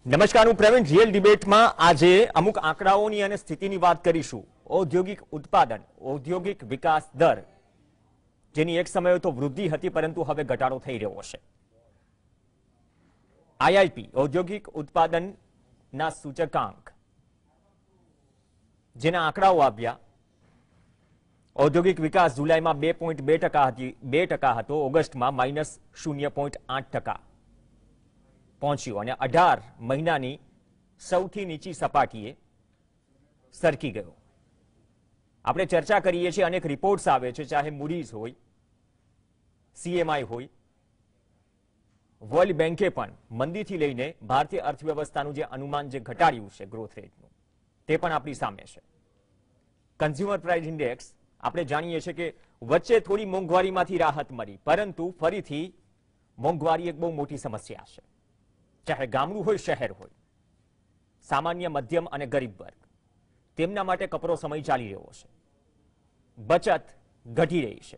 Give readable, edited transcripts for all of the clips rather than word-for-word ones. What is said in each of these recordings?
નમસ્કાર, હું પ્રવીણ. રિયલ ડિબેટમાં આજે અમુક આંકડાઓની અને સ્થિતિની વાત કરીશું. ઔદ્યોગિક ઉત્પાદન, ઔદ્યોગિક વિકાસ દર, જેની એક સમયે તો વૃદ્ધિ હતી પરંતુ હવે ઘટાડો થઈ રહ્યો છે. આઈઆઈપી ઔદ્યોગિક ઉત્પાદનના સૂચકાંક, જેના આંકડાઓ આવ્યા. ઔદ્યોગિક વિકાસ જુલાઈમાં 2.2% હતો, ઓગસ્ટમાં -0.8% પહોંચ્યો અને 18 મહિનાની સૌથી નીચી સપાટીએ સરકી ગયો. આપણે ચર્ચા કરીએ છીએ, અનેક રિપોર્ટ્સ આવે છે, ચાહે મૂડીઝ હોય, સીએમઆઈ હોય, વર્લ્ડ બેંકે પણ મંદીથી લઈને ભારતીય અર્થવ્યવસ્થાનું જે અનુમાન જે ઘટાડ્યું છે ગ્રોથ રેટનું, તે પણ આપણી સામે છે. કન્ઝ્યુમર પ્રાઇસ ઇન્ડેક્સ, આપણે જાણીએ છીએ કે વચ્ચે થોડી મોંઘવારીમાંથી રાહત મળી, પરંતુ ફરીથી મોંઘવારી એક બહુ મોટી સમસ્યા છે. ચાહે ગામડું હોય, શહેર હોય, સામાન્ય, મધ્યમ અને ગરીબ વર્ગ, તેમના માટે કપરો સમય ચાલી રહ્યો છે. બચત ઘટી રહી છે,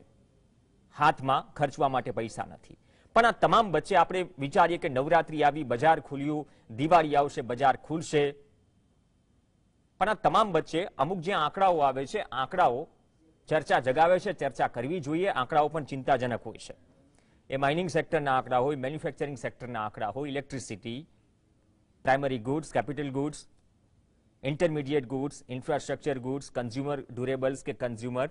હાથમાં ખર્ચવા માટે પૈસા નથી. પણ આ તમામ વચ્ચે આપણે વિચારીએ કે નવરાત્રી આવી, બજાર ખુલ્યું, દિવાળી આવશે, બજાર ખુલશે. પણ આ તમામ વચ્ચે અમુક જે આંકડાઓ આવે છે, આંકડાઓ ચર્ચા જગાવે છે, ચર્ચા કરવી જોઈએ. આંકડાઓ પણ ચિંતાજનક હોય છે. એ માઇનિંગ સેક્ટરના આંકડા હોય, મેન્યુફેક્ચરિંગ સેક્ટરના આંકડા હોય, electricity, primary goods, capital goods, intermediate goods, infrastructure goods, consumer durables કે કન્ઝ્યુમર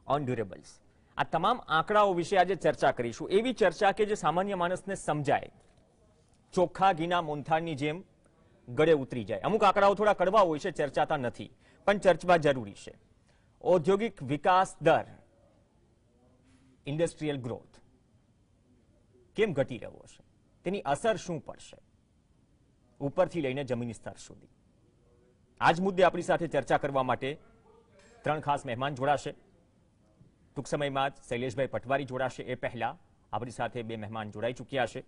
ઓન ડ્યુરેબલ્સ. આ તમામ આંકડાઓ વિશે આજે ચર્ચા કરીશું. એવી ચર્ચા કે જે સામાન્ય માણસને સમજાય, ચોખ્ખા ઘીના મોંથાળની જેમ ગળે ઉતરી જાય. અમુક આંકડાઓ થોડા કડવા હોય છે, ચર્ચાતા નથી, પણ ચર્ચવા જરૂરી છે. ઔદ્યોગિક વિકાસ દર, ઇન્ડસ્ટ્રીયલ ગ્રોથ કેમ ઘટી રહ્યો છે, તેની અસર શું પડશે, ઉપરથી લઈને જમીની સ્તર સુધી. આ જ મુદ્દે આપણી સાથે ચર્ચા કરવા માટે 3 ખાસ મહેમાન જોડાશે. ટૂંક સમયમાં જ શૈલેષભાઈ પટવારી જોડાશે. એ પહેલા આપણી સાથે 2 મહેમાન જોડાઈ ચૂક્યા છે.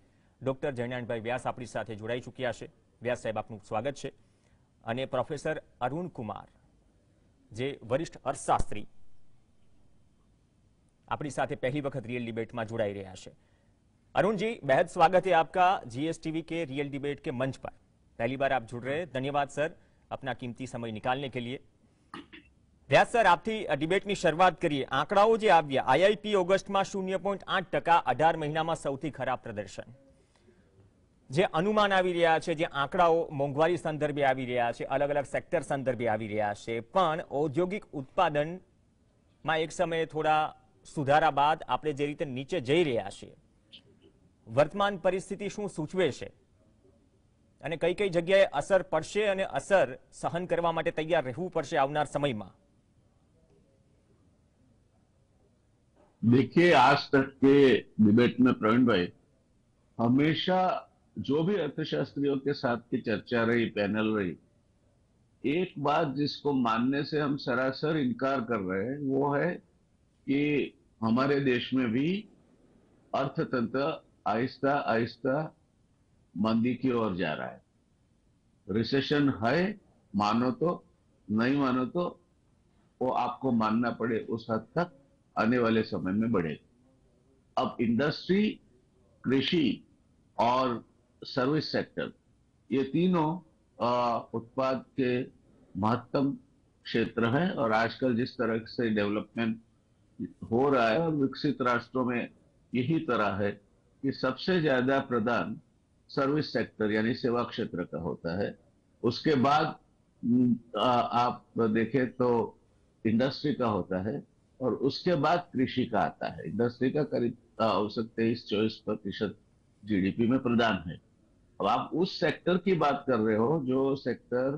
ડોક્ટર જયનારાયણભાઈ વ્યાસ આપણી સાથે જોડાઈ ચૂક્યા છે. વ્યાસ સાહેબ, આપનું સ્વાગત છે. અને પ્રોફેસર અરુણ કુમાર, જે વરિષ્ઠ અર્થશાસ્ત્રી, अपनी साथ पहली वक्त रियल डिबेट में जुड़ाई रहा है. अरुण जी, बेहद स्वागत है आपका जीएसटीवी के रियल डिबेट के मंच पर. पहली बार आप जुड़ रहे हैं, धन्यवाद सर अपना कीमती समय निकालने के लिए. व्यास सर, आपकी डिबेट की शुरुआत करिए. आंकड़ाओं जे आव्या, आईआईपी ऑगस्ट में 0.8%, 18 महीना में सौथी खराब प्रदर्शन. जे अनुमान आवी रह्या छे, जे आंकड़ाओ मोंघवारी संदर्भे आवी रह्या छे, अलग अलग सेक्टर संदर्भे आवी रह्या छे, पण औद्योगिक उत्पादन में एक समय थोड़ा सुधारा बाद आपणे जे रीते नीचे जई रह्या छीए, वर्तमान परिस्थिति शुं सूचवे छे અને કઈ કઈ જગ્યાએ અસર પડશે અને અસર સહન કરવા માટે તૈયાર રહેવું પડશે આવનાર સમયમાં? देखिए, आज तक के डिबेट में प्रवीण भाई, हमेशा जो भी अर्थशास्त्रियों के साथ की चर्चा रही, पैनल रही, एक बात जिसको मानने से हम सरासर इनकार कर रहे हैं वो है कि हमारे देश में भी अर्थतंत्र आहिस्ता आहिस्ता मंदी की ओर जा रहा है. रिसेशन है, मानो तो, नहीं मानो तो वो आपको मानना पड़े, उस हद तक आने वाले समय में बढ़ेगा. अब इंडस्ट्री, कृषि और सर्विस सेक्टर, ये तीनों उत्पाद के महत्तम क्षेत्र है. और आजकल जिस तरह से डेवलपमेंट हो रहा है और विकसित राष्ट्रों में यही तरह है कि सबसे ज्यादा प्रदान सर्विस सेक्टर यानी सेवा क्षेत्र का होता है. उसके बाद आप देखें तो इंडस्ट्री का होता है और उसके बाद कृषि का आता है. इंडस्ट्री का करीब औसत 23-24% जीडीपी में प्रदान है. अब आप उस सेक्टर की बात कर रहे हो जो सेक्टर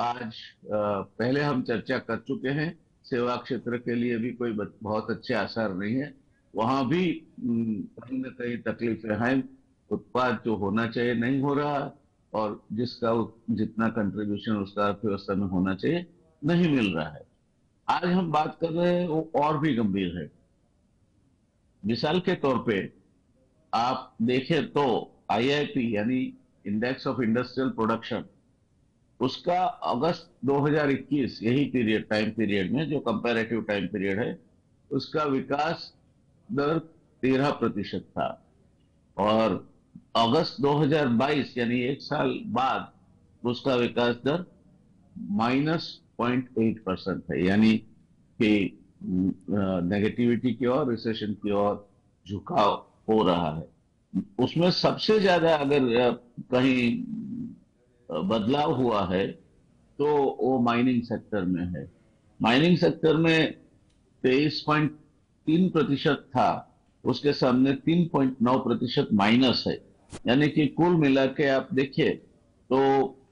आज पहले हम चर्चा कर चुके हैं. सेवा क्षेत्र के लिए भी कोई बहुत अच्छे आसार नहीं है. वहां भी कहीं ना कहीं तकलीफें हैं. उत्पाद जो होना चाहिए नहीं हो रहा, और जिसका जितना कंट्रीब्यूशन उसका अर्थव्यवस्था में होना चाहिए नहीं मिल रहा है. आज हम बात कर रहे हैं वो और भी गंभीर है. मिसाल के तौर पे आप देखें तो आईआईपी यानी इंडेक्स ऑफ इंडस्ट्रियल प्रोडक्शन, उसका अगस्त 2021 यही पीरियड, टाइम पीरियड में जो कंपैरेटिव टाइम पीरियड है, उसका विकास दर 13% था. और अगस्त 2022 यानी एक साल बाद उसका विकास दर -0.8% है, यानी कि नेगेटिविटी की ओर, रिसेशन की ओर झुकाव हो रहा है। उसमें सबसे ज्यादा अगर कहीं बदलाव हुआ है तो वो माइनिंग सेक्टर में है। माइनिंग सेक्टर में 23.3% था, उसके सामने 3.9% माइनस है। यानी कि कुल मिला के आप देखिए तो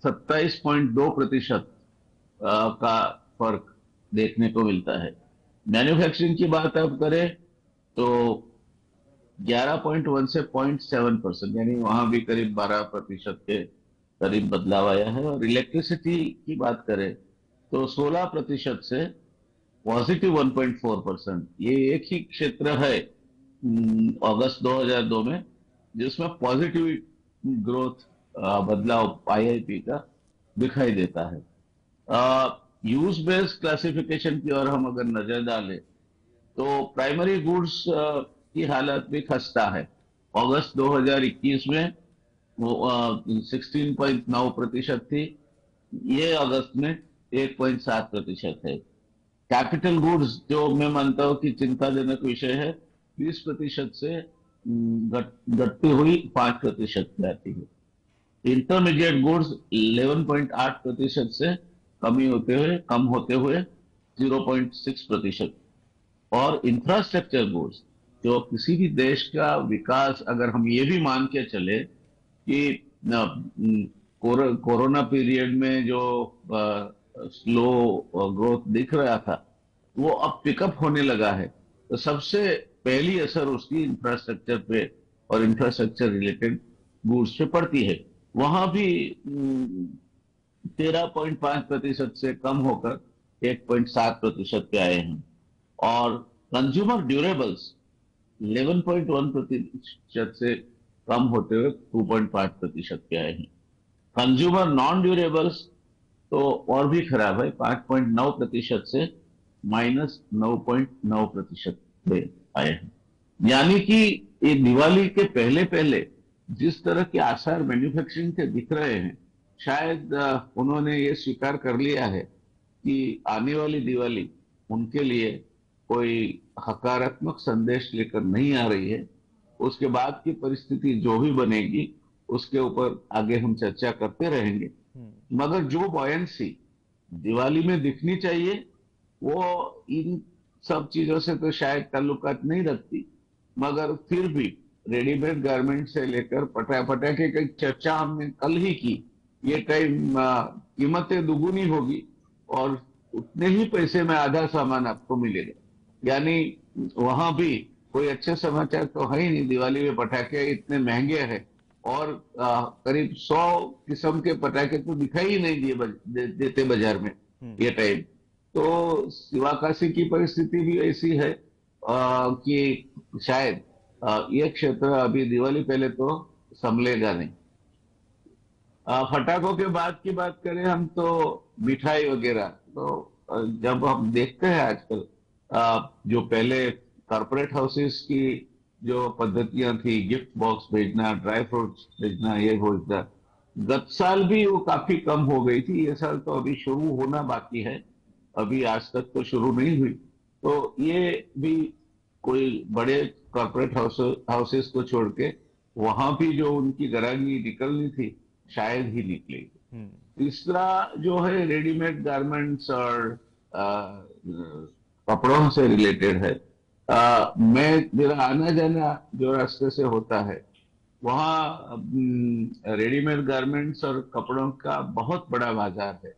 27.2% का फर्क देखने को मिलता है। मैन्युफैक्चरिंग की बात आप करें तो 11.1 से 0.7%, यानी वहां भी करीब 12% के करीब बदलाव आया है। और इलेक्ट्रिसिटी की बात करें तो 16% से पॉजिटिव 1.4%। ये एक ही क्षेत्र है अगस्त 2002 में जिसमें पॉजिटिव ग्रोथ, बदलाव आईआईपी का दिखाई देता है। यूज बेस्ड क्लासिफिकेशन की ओर हम अगर नजर डालें तो प्राइमरी गुड्स की हालत भी खस्ता है। अगस्त 2021 में वो 16.9% थी, ये अगस्त में 1.7% है। कैपिटल गुड्स, जो मैं मानता हूं कि चिंताजनक विषय है, 20% से घटती हुई 5% पे आती है। इंटरमीडिएट गुड्स 11.8% से कम होते हुए 0.6%। और इंफ्रास्ट्रक्चर गुड्स, जो किसी भी देश का विकास, अगर हम ये भी मान के चले कि कोरोना पीरियड में जो स्लो ग्रोथ दिख रहा था वो अब पिकअप होने लगा है, तो सबसे पहली असर उसकी इंफ्रास्ट्रक्चर पे और इंफ्रास्ट्रक्चर रिलेटेड गुड्स पे पड़ती है। वहां भी 13.5% से कम होकर 1.7% पे आए हैं। और कंज्यूमर ड्यूरेबल्स 11.1% से कम होते हुए 2.5% पे आए हैं। कंज्यूमर नॉन ड्यूरेबल्स तो और भी खराब है, 5.9% से -9.9% पे आए हैं। यानी कि ये दिवाली के पहले पहले जिस तरह के आसार मैन्युफैक्चरिंग के दिख रहे हैं, शायद उन्होंने ये स्वीकार कर लिया है कि आने वाली दिवाली उनके लिए कोई हकारात्मक संदेश लेकर नहीं आ रही है। उसके बाद की परिस्थिति जो भी बनेगी उसके ऊपर आगे हम चर्चा करते रहेंगे। मगर जो बॉयंसी दिवाली में दिखनी चाहिए वो इन सब चीजों से तो शायद ताल्लुकात नहीं रखती। मगर फिर भी रेडीमेड गारमेंट से लेकर पटाखे की चर्चा हमने कल ही की। ये टाइम कीमतें दुगुनी होगी और उतने ही पैसे में आधा सामान आपको मिलेगा। यानी वहां भी कोई अच्छे समाचार तो है ही नहीं। दिवाली में पटाखे इतने महंगे हैं और करीब 100 किस्म के पटाखे तो दिखाई ही नहीं देते बाजार में ये टाइम। तो शिवाकाशी की परिस्थिति भी ऐसी है कि शायद ये क्षेत्र अभी दिवाली पहले तो संभलेगा नहीं। फटाकों के बाद की बात करें हम तो मिठाई वगैरह तो जब हम देखते हैं आजकल जो पहले कॉर्पोरेट हाउसेस की जो पद्धतियां थी, गिफ्ट बॉक्स भेजना, ड्राई फ्रूट्स भेजना, ये भेजना, गत साल भी वो काफी कम हो गई थी। ये साल तो अभी शुरू होना बाकी है, अभी आज तक तो शुरू नहीं हुई। तो ये भी कोई बड़े कॉर्पोरेट हाउसेस को छोड़ के वहां भी जो उनकी ग्राहकी निकलनी थी शायद ही निकलेगी। तीसरा जो है रेडीमेड गारमेंट्स और कपड़ों से रिलेटेड है। मैं मेरा आना जाना जो रास्ते से होता है वहाँ रेडीमेड गारमेंट्स और कपड़ों का बहुत बड़ा बाजार है।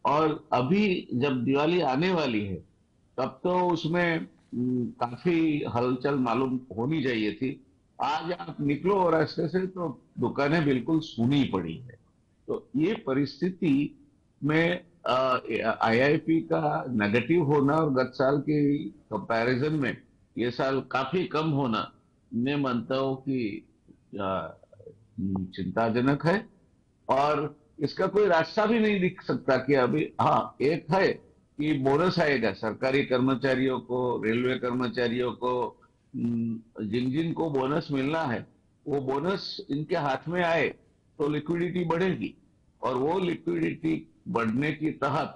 और अभी जब दिवाली आने वाली है तब तो उसमें काफी हलचल मालूम होनी चाहिए थी। आज आप निकलो रास्ते से तो दुकानें बिल्कुल सूनी पड़ी है। तो ये परिस्थिति में आईआईपी का नेगेटिव होना और गत साल की कंपैरिजन में ये साल काफी कम होना, मैं मानता हूं कि चिंताजनक है। और इसका कोई रास्ता भी नहीं दिख सकता कि अभी, हाँ एक है कि बोनस आएगा सरकारी कर्मचारियों को, रेलवे कर्मचारियों को, जिन जिन को बोनस मिलना है वो बोनस इनके हाथ में आए तो लिक्विडिटी बढ़ेगी, और वो लिक्विडिटी बढ़ने की तहत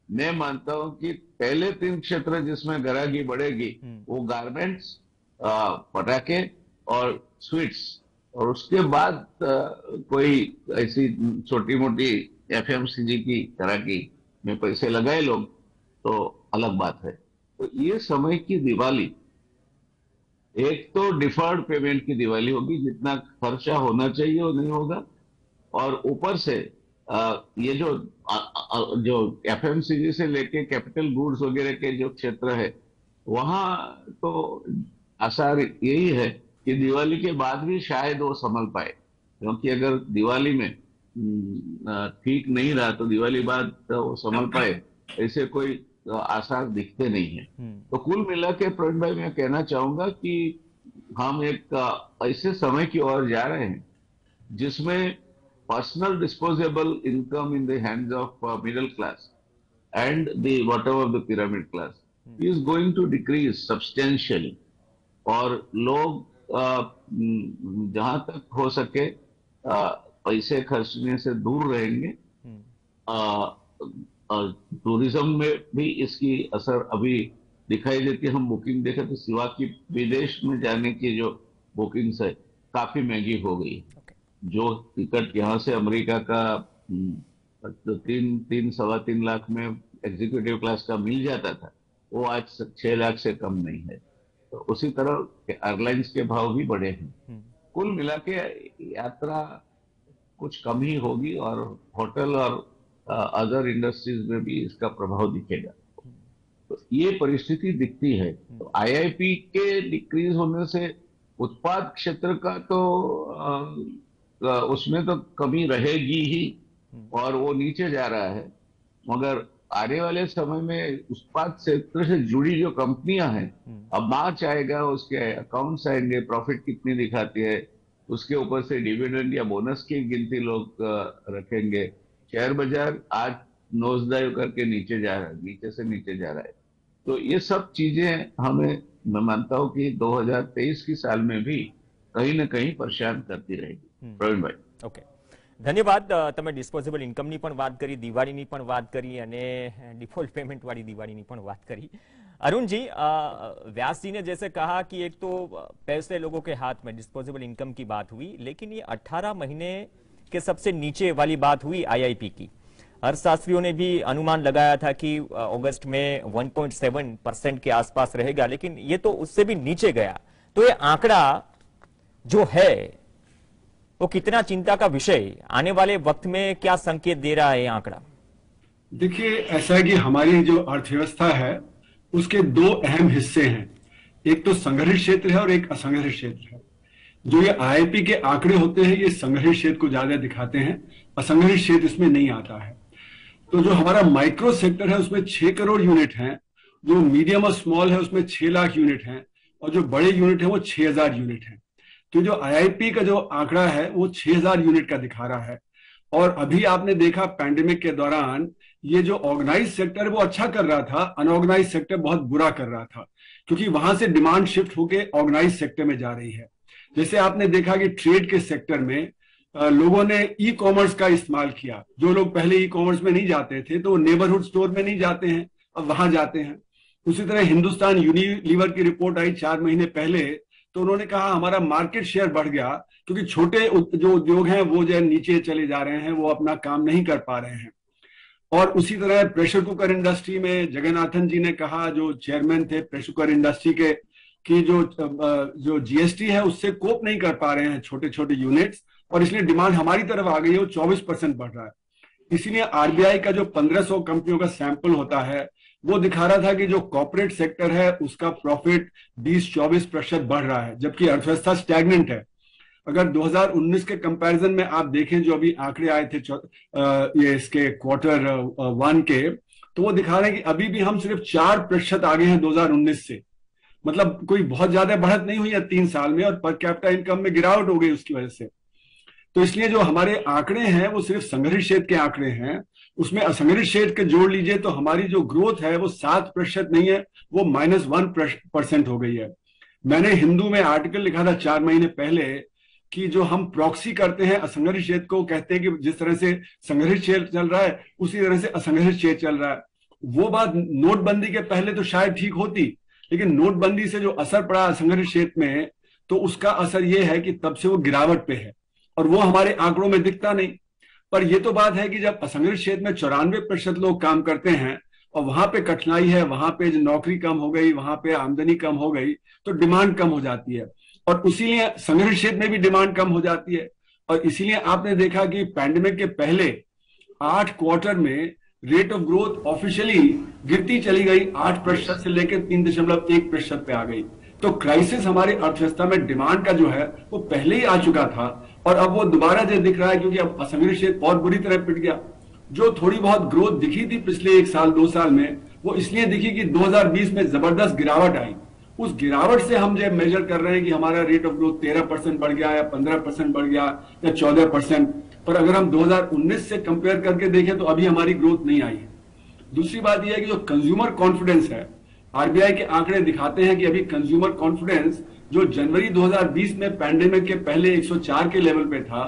मैं मानता हूं कि पहले 3 क्षेत्र जिसमें ग्राहकी बढ़ेगी वो गारमेंट्स, पटाखे और स्वीट्स, और उसके बाद कोई ऐसी छोटी मोटी एफएमसीजी की ग्राहकी में पैसे लगाए लोग तो अलग बात है। तो ये समय की दिवाली, एक तो डिफर्ड पेमेंट की दिवाली होगी, जितना खर्चा होना चाहिए वो नहीं होगा, और ऊपर से ये जो एफएमसीजी से लेके कैपिटल गुड्स वगैरह के जो क्षेत्र है वहां तो आसार यही है कि दिवाली के बाद भी शायद वो संभल पाए, क्योंकि अगर दिवाली में ठीक नहीं रहा तो दिवाली बाद तो वो संभल पाए ऐसे कोई आसार दिखते नहीं है। तो कुल मिला के प्रवीण भाई मैं कहना चाहूंगा कि हम एक ऐसे समय की ओर जा रहे हैं जिसमें personal disposable income in the hands of middle class and the whatever the pyramid class is going to decrease substantially, और लोग जहां तक हो सके पैसे खर्चने से दूर रहेंगे। टूरिज्म में भी इसकी असर अभी दिखाई देती है। हम बुकिंग देखें तो सिवा की विदेश में जाने की जो बुकिंग्स है काफी महंगी हो गई है। जो टिकट यहाँ से अमेरिका का 3-3.25 लाख में एग्जीक्यूटिव क्लास का मिल जाता था, वो आज 6 लाख से कम नहीं है। तो उसी तरह एयरलाइंस के भाव भी बढ़े हैं। कुल मिला के यात्रा कुछ कम ही होगी, और होटल और अदर इंडस्ट्रीज में भी इसका प्रभाव दिखेगा। तो ये परिस्थिति दिखती है। तो आईआईपी के डिक्रीज होने से उत्पाद क्षेत्र का तो उसमें तो कमी रहेगी ही, और वो नीचे जा रहा है। मगर आने वाले समय में उत्पाद क्षेत्र से जुड़ी जो कंपनियां हैं, अब मार्च आएगा, उसके अकाउंट्स आएंगे, प्रॉफिट कितनी दिखाती है, उसके ऊपर से डिविडेंड या बोनस की गिनती लोग रखेंगे। शेयर बाजार आज नोज डाइव करके नीचे जा रहा है, नीचे से नीचे जा रहा है। तो ये सब चीजें हमें, मैं मानता हूं कि 2023 की साल में भी कहीं ना कहीं परेशान करती रहेगी। પ્રવીણભાઈ, ઓકે, ધન્યવાદ. તમે ડિસ્પોઝેબલ ઇન્કમની પણ વાત કરી, દિવાળીની પણ વાત કરી, અને डिफॉल्ट पेमेंट वाली दिवाली પણ વાત કરી. अरुण जी, व्यास जी ने जैसे कहा कि एक तो पैसे लोगों के हाथ में, डिस्पोजेबल इनकम की बात हुई, लेकिन ये 18 महीने के सबसे नीचे वाली बात हुई आईआईपी की। अर्थशास्त्रियों ने भी अनुमान लगाया था कि अगस्त में 1.7% के आसपास रहेगा, लेकिन ये तो उससे भी नीचे गया। तो ये आंकड़ा जो है वो कितना चिंता का विषय, आने वाले वक्त में क्या संकेत दे रहा है ये आंकड़ा? देखिए, ऐसा है कि हमारी जो अर्थव्यवस्था है उसके 2 अहम हिस्से हैं। एक तो संग्रहित क्षेत्र है और एक असंग्रहित क्षेत्र है। जो ये आईआईपी के आंकड़े होते हैं ये संग्रहित क्षेत्र को ज्यादा दिखाते हैं, असंग्रहित क्षेत्र इसमें नहीं आता है। तो जो हमारा माइक्रो सेक्टर है उसमें 6 करोड़ यूनिट हैं, जो मीडियम और स्मॉल है उसमें 6 लाख यूनिट हैं, और जो बड़े यूनिट है वो 6000 यूनिट हैं। तो जो आईआईपी का जो आंकड़ा है वो 6000 यूनिट का दिखा रहा है। और अभी आपने देखा पैंडेमिक के दौरान ये जो ऑर्गेनाइज सेक्टर है वो अच्छा कर रहा था, अनऑर्गेनाइज सेक्टर बहुत बुरा कर रहा था, क्योंकि वहां से डिमांड शिफ्ट होके ऑर्गेनाइज सेक्टर में जा रही है। जैसे आपने देखा कि ट्रेड के सेक्टर में लोगों ने ई कॉमर्स का इस्तेमाल किया। जो लोग पहले ई कॉमर्स में नहीं जाते थे तो वो नेबरहुड स्टोर में नहीं जाते हैं, अब वहां जाते हैं। उसी तरह हिंदुस्तान यूनिलीवर की रिपोर्ट आई 4 महीने पहले, तो उन्होंने कहा हमारा मार्केट शेयर बढ़ गया, क्योंकि छोटे जो उद्योग हैं वो जो नीचे चले जा रहे हैं, वो अपना काम नहीं कर पा रहे हैं। और उसी तरह प्रेशर कुकर इंडस्ट्री में जगन्नाथन जी ने कहा, जो चेयरमैन थे प्रेशर कुकर इंडस्ट्री के, कि जो जीएसटी है उससे कोप नहीं कर पा रहे हैं छोटे छोटे यूनिट्स, और इसलिए डिमांड हमारी तरफ आ गई है, वो 24% बढ़ रहा है। इसीलिए आरबीआई का जो 1500 कंपनियों का सैंपल होता है वो दिखा रहा था कि जो कॉर्पोरेट सेक्टर है उसका प्रॉफिट 20-24% बढ़ रहा है, जबकि अर्थव्यवस्था स्टैग्नेंट है। अगर 2019 के कंपैरिजन में आप देखें, जो अभी आंकड़े आए थे ये इसके Q1 के, तो वो दिखा रहे हैं कि अभी भी हम सिर्फ 4% आगे हैं 2019 से। मतलब कोई बहुत ज्यादा बढ़त नहीं हुई है 3 साल में, और पर कैपिटा इनकम में गिरावट हो गई उसकी वजह से। तो इसलिए जो हमारे आंकड़े हैं वो सिर्फ संग्रहित क्षेत्र के आंकड़े हैं, उसमें असंग्रहित क्षेत्र के जोड़ लीजिए तो हमारी जो ग्रोथ है वो 7% नहीं है, वो -1% हो गई है। मैंने हिंदू में आर्टिकल लिखा था 4 महीने पहले कि जो हम प्रॉक्सी करते हैं असंगठित क्षेत्र को, कहते हैं कि जिस तरह से संगठित क्षेत्र चल रहा है उसी तरह से असंगठित क्षेत्र चल रहा है। वो बात नोटबंदी के पहले तो शायद ठीक होती, लेकिन नोटबंदी से जो असर पड़ा असंगठित क्षेत्र में, तो उसका असर ये है कि तब से वो गिरावट पे है और वो हमारे आंकड़ों में दिखता नहीं। पर ये तो बात है कि जब असंगठित क्षेत्र में 94% लोग काम करते हैं और वहां पे कठिनाई है, वहां पे नौकरी कम हो गई, वहां पे आमदनी कम हो गई, तो डिमांड कम हो जाती है और इसीलिए संगठित क्षेत्र में भी डिमांड कम हो जाती है। और इसीलिए आपने देखा कि पैंडेमिक के पहले 8 क्वार्टर में रेट ऑफ ग्रोथ ऑफिशियली गिरती चली गई, 8% से लेकर 3.1% पे आ गई। तो क्राइसिस हमारी अर्थव्यवस्था में डिमांड का जो है वो पहले ही आ चुका था और अब वो दोबारा जो दिख रहा है, क्योंकि अब असंगठित क्षेत्र और बुरी तरह पिट गया। जो थोड़ी बहुत ग्रोथ दिखी थी पिछले 1 साल 2 साल में, वो इसलिए दिखी कि 2020 में जबरदस्त गिरावट आई। उस गिरावट से हम जब मेजर कर रहे हैं कि हमारा रेट ऑफ ग्रोथ 13% बढ़ गया या 15% बढ़ गया या 14%, पर अगर हम 2019 से कंपेयर करके देखें तो अभी हमारी ग्रोथ नहीं आई है। दूसरी बात यह है कि जो कंज्यूमर कॉन्फिडेंस है, आरबीआई के आंकड़े दिखाते हैं कि अभी कंज्यूमर कॉन्फिडेंस जो जनवरी 2020 में पैंडेमिक के पहले 104 के लेवल पे था,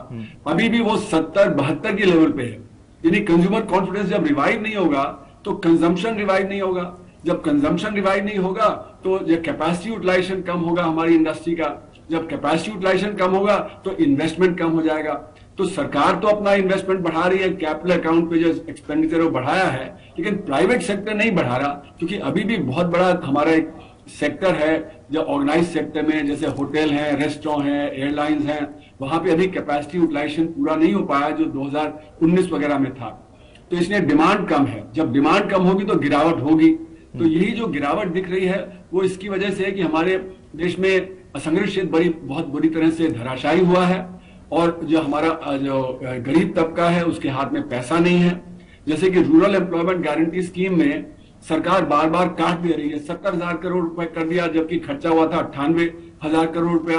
अभी भी वो 70-72 के लेवल पे है। यानी कंज्यूमर कॉन्फिडेंस जब रिवाइव नहीं होगा तो कंजम्पशन रिवाइव नहीं होगा, जब कंजम्पशन रिवाइव नहीं होगा तो जब कैपेसिटी यूटिलाइजेशन कम होगा हमारी इंडस्ट्री का, जब कैपेसिटी यूटिलाइजेशन कम होगा तो इन्वेस्टमेंट कम हो जाएगा। तो सरकार तो अपना इन्वेस्टमेंट बढ़ा रही है, कैपिटल अकाउंट पे जो एक्सपेंडिचर वो बढ़ाया है, लेकिन प्राइवेट सेक्टर नहीं बढ़ा रहा, क्योंकि अभी भी बहुत बड़ा हमारा एक सेक्टर है जो ऑर्गेनाइज सेक्टर में, जैसे होटल है, रेस्टोरेंट है, एयरलाइंस हैं, वहां पे अभी कैपेसिटी यूटिलाइजेशन पूरा नहीं हो पाया जो 2019 वगैरह में था। तो इसलिए डिमांड कम है, जब डिमांड कम होगी तो गिरावट होगी। तो यही जो गिरावट दिख रही है वो इसकी वजह से है कि हमारे देश में असंगठित क्षेत्र बहुत बुरी तरह से धराशायी हुआ है और जो हमारा जो गरीब तबका है उसके हाथ में पैसा नहीं है। जैसे कि रूरल एम्प्लॉयमेंट गारंटी स्कीम में सरकार बार बार काट दे रही है, 70,000 करोड़ रुपए कर दिया, जबकि खर्चा हुआ था 98,000 करोड़ रुपया।